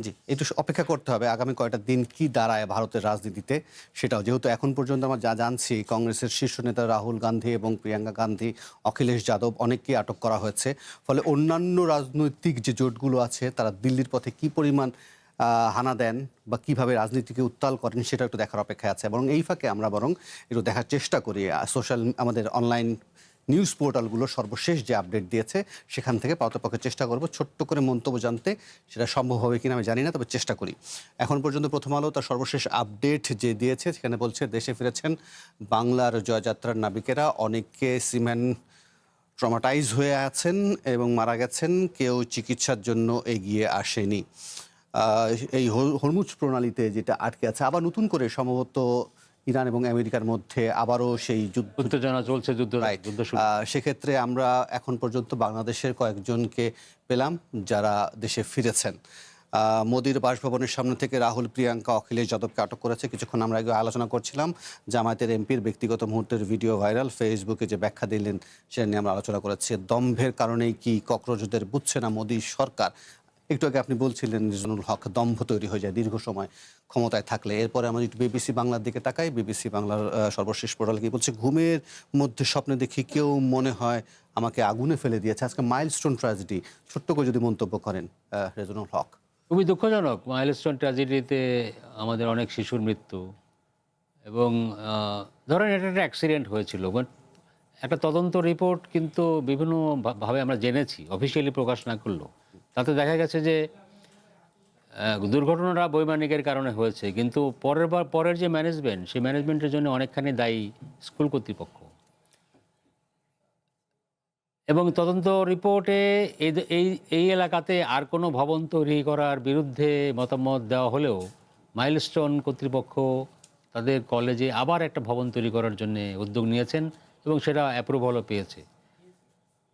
জি, একটু অপেক্ষা করতে হবে আগামী কয়েকটা দিন কি দাঁড়ায় ভারতের রাজনীতিতে সেটাও। যেহেতু এখন পর্যন্ত আমরা যা জানছি, কংগ্রেসের শীর্ষ নেতা রাহুল গান্ধী এবং প্রিয়াঙ্কা গান্ধী, অখিলেশ যাদব অনেককেই আটক করা হয়েছে। ফলে অন্যান্য রাজনৈতিক যে জোটগুলো আছে তারা দিল্লির পথে কি পরিমাণ হানা দেন বা কিভাবে রাজনীতিকে উত্তাল করেন সেটা একটু দেখার অপেক্ষায় আছে। এবং এই ফাঁকে আমরা বরং একটু দেখার চেষ্টা করি আমাদের অনলাইন নিউজ পোর্টালগুলো সর্বশেষ যে আপডেট দিয়েছে সেখান থেকে পাওয়ার চেষ্টা করব, ছোট্ট করে মন্তব্য জানতে। সেটা সম্ভব হবে কিনা আমি জানি না, তবে চেষ্টা করি। এখন পর্যন্ত প্রথম আলো তার সর্বশেষ আপডেট যে দিয়েছে সেখানে বলছে দেশে ফিরেছেন বাংলার জয়যাত্রার নাবিকেরা, অনেকে সিম্যান ট্রমাটাইজ হয়ে আছেন এবং মারা গেছেন, কেউ চিকিৎসার জন্য এগিয়ে আসেনি। এই হরমুজ প্রণালীতে যেটা আটকে আছে, আবার নতুন করে সম্ভবত ইরান এবং আমেরিকার মধ্যে আবারও সেই উত্তেজনা চলছে, যুদ্ধ। সেক্ষেত্রে আমরা এখন পর্যন্ত বাংলাদেশের কয়েকজনকে পেলাম যারা দেশে ফিরেছেন। মোদির বাসভবনের সামনে থেকে রাহুল, প্রিয়াঙ্কা, অখিলেশ যাদবকে আটক করেছে। কিছুক্ষণ আমরা আগে আলোচনা করছিলাম জামায়াতের এমপির ব্যক্তিগত মুহূর্তের ভিডিও ভাইরাল, ফেসবুকে যে ব্যাখ্যা দিলেন সেটা নিয়ে আমরা আলোচনা করেছি। দম্ভের কারণেই কি ককরোচদের বুঝছে না মোদি সরকার? একটু আগে আপনি বলছিলেন রেজওয়ানুল হক, দম্ভ তৈরি হয়ে যায় দীর্ঘ সময় ক্ষমতায় থাকলে। এরপরে আমরা একটু বিবিসি বাংলার দিকে তাকাই। বিবিসি বাংলার সর্বশেষ পোর্টাল কি বলছে? ঘুমের মধ্যে স্বপ্নে দেখি কেউ মনে হয় আমাকে আগুনে ফেলে দিয়েছে। আজকে মাইলস্টোন ট্র্যাজেডি, ছোট্ট করে যদি মন্তব্য করেন রেজওয়ানুল হক। খুবই দুঃখজনক। মাইলস্টোন ট্র্যাজেডিতে আমাদের অনেক শিশুর মৃত্যু, এবং ধরেন এটা একটা অ্যাক্সিডেন্ট হয়েছিল, বাট একটা তদন্ত রিপোর্ট কিন্তু বিভিন্নভাবে আমরা জেনেছি, অফিসিয়ালি প্রকাশ না করলেও। তাতে দেখা গেছে যে দুর্ঘটনাটা বৈমানিকের কারণে হয়েছে, কিন্তু পরের যে ম্যানেজমেন্ট, সেই ম্যানেজমেন্টের জন্য অনেকখানি দায়ী স্কুল কর্তৃপক্ষ। এবং তদন্ত রিপোর্টে এই এলাকাতে আর কোনো ভবন তৈরি করার বিরুদ্ধে মতামত দেওয়া হলেও মাইলস্টোন কর্তৃপক্ষ তাদের কলেজে আবার একটা ভবন তৈরি করার জন্য উদ্যোগ নিয়েছেন, এবং সেটা অ্যাপ্রুভালও পেয়েছে।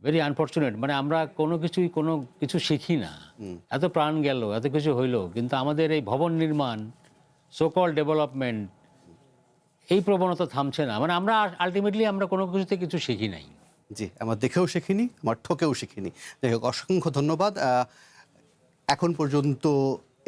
Very unfortunate. মানে আমরা কোনো কিছু শিখি না, এত প্রাণ গেল, এত কিছু হইল, কিন্তু আমাদের এই ভবন নির্মাণ, সোকল ডেভেলপমেন্ট, এই প্রবণতা থামছে না। মানে আমরা আলটিমেটলি আমরা কোনো কিছুতে কিছু শিখি নাই। জি, আমার দেখেও শিখিনি, আমার ঠকেও শিখিনি। যাই হোক, অসংখ্য ধন্যবাদ। এখন পর্যন্ত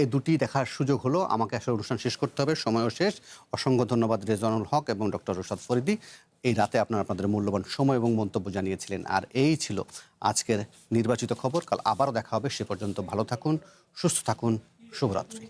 এই দুটি দেখার সুযোগ হলো, আমাকে আসলে অনুষ্ঠান শেষ করতে হবে, সময়ও শেষ। অসংখ্য ধন্যবাদ রেজওয়ানুল হক এবং ডক্টর রশাদ ফরিদী। এই রাতে আপনারা আপনাদের মূল্যবান সময় এবং মন্তব্য জানিয়েছিলেন। আর এই ছিল আজকের নির্বাচিত খবর। কাল আবারও দেখা হবে। সে পর্যন্ত ভালো থাকুন, সুস্থ থাকুন। শুভরাত্রি।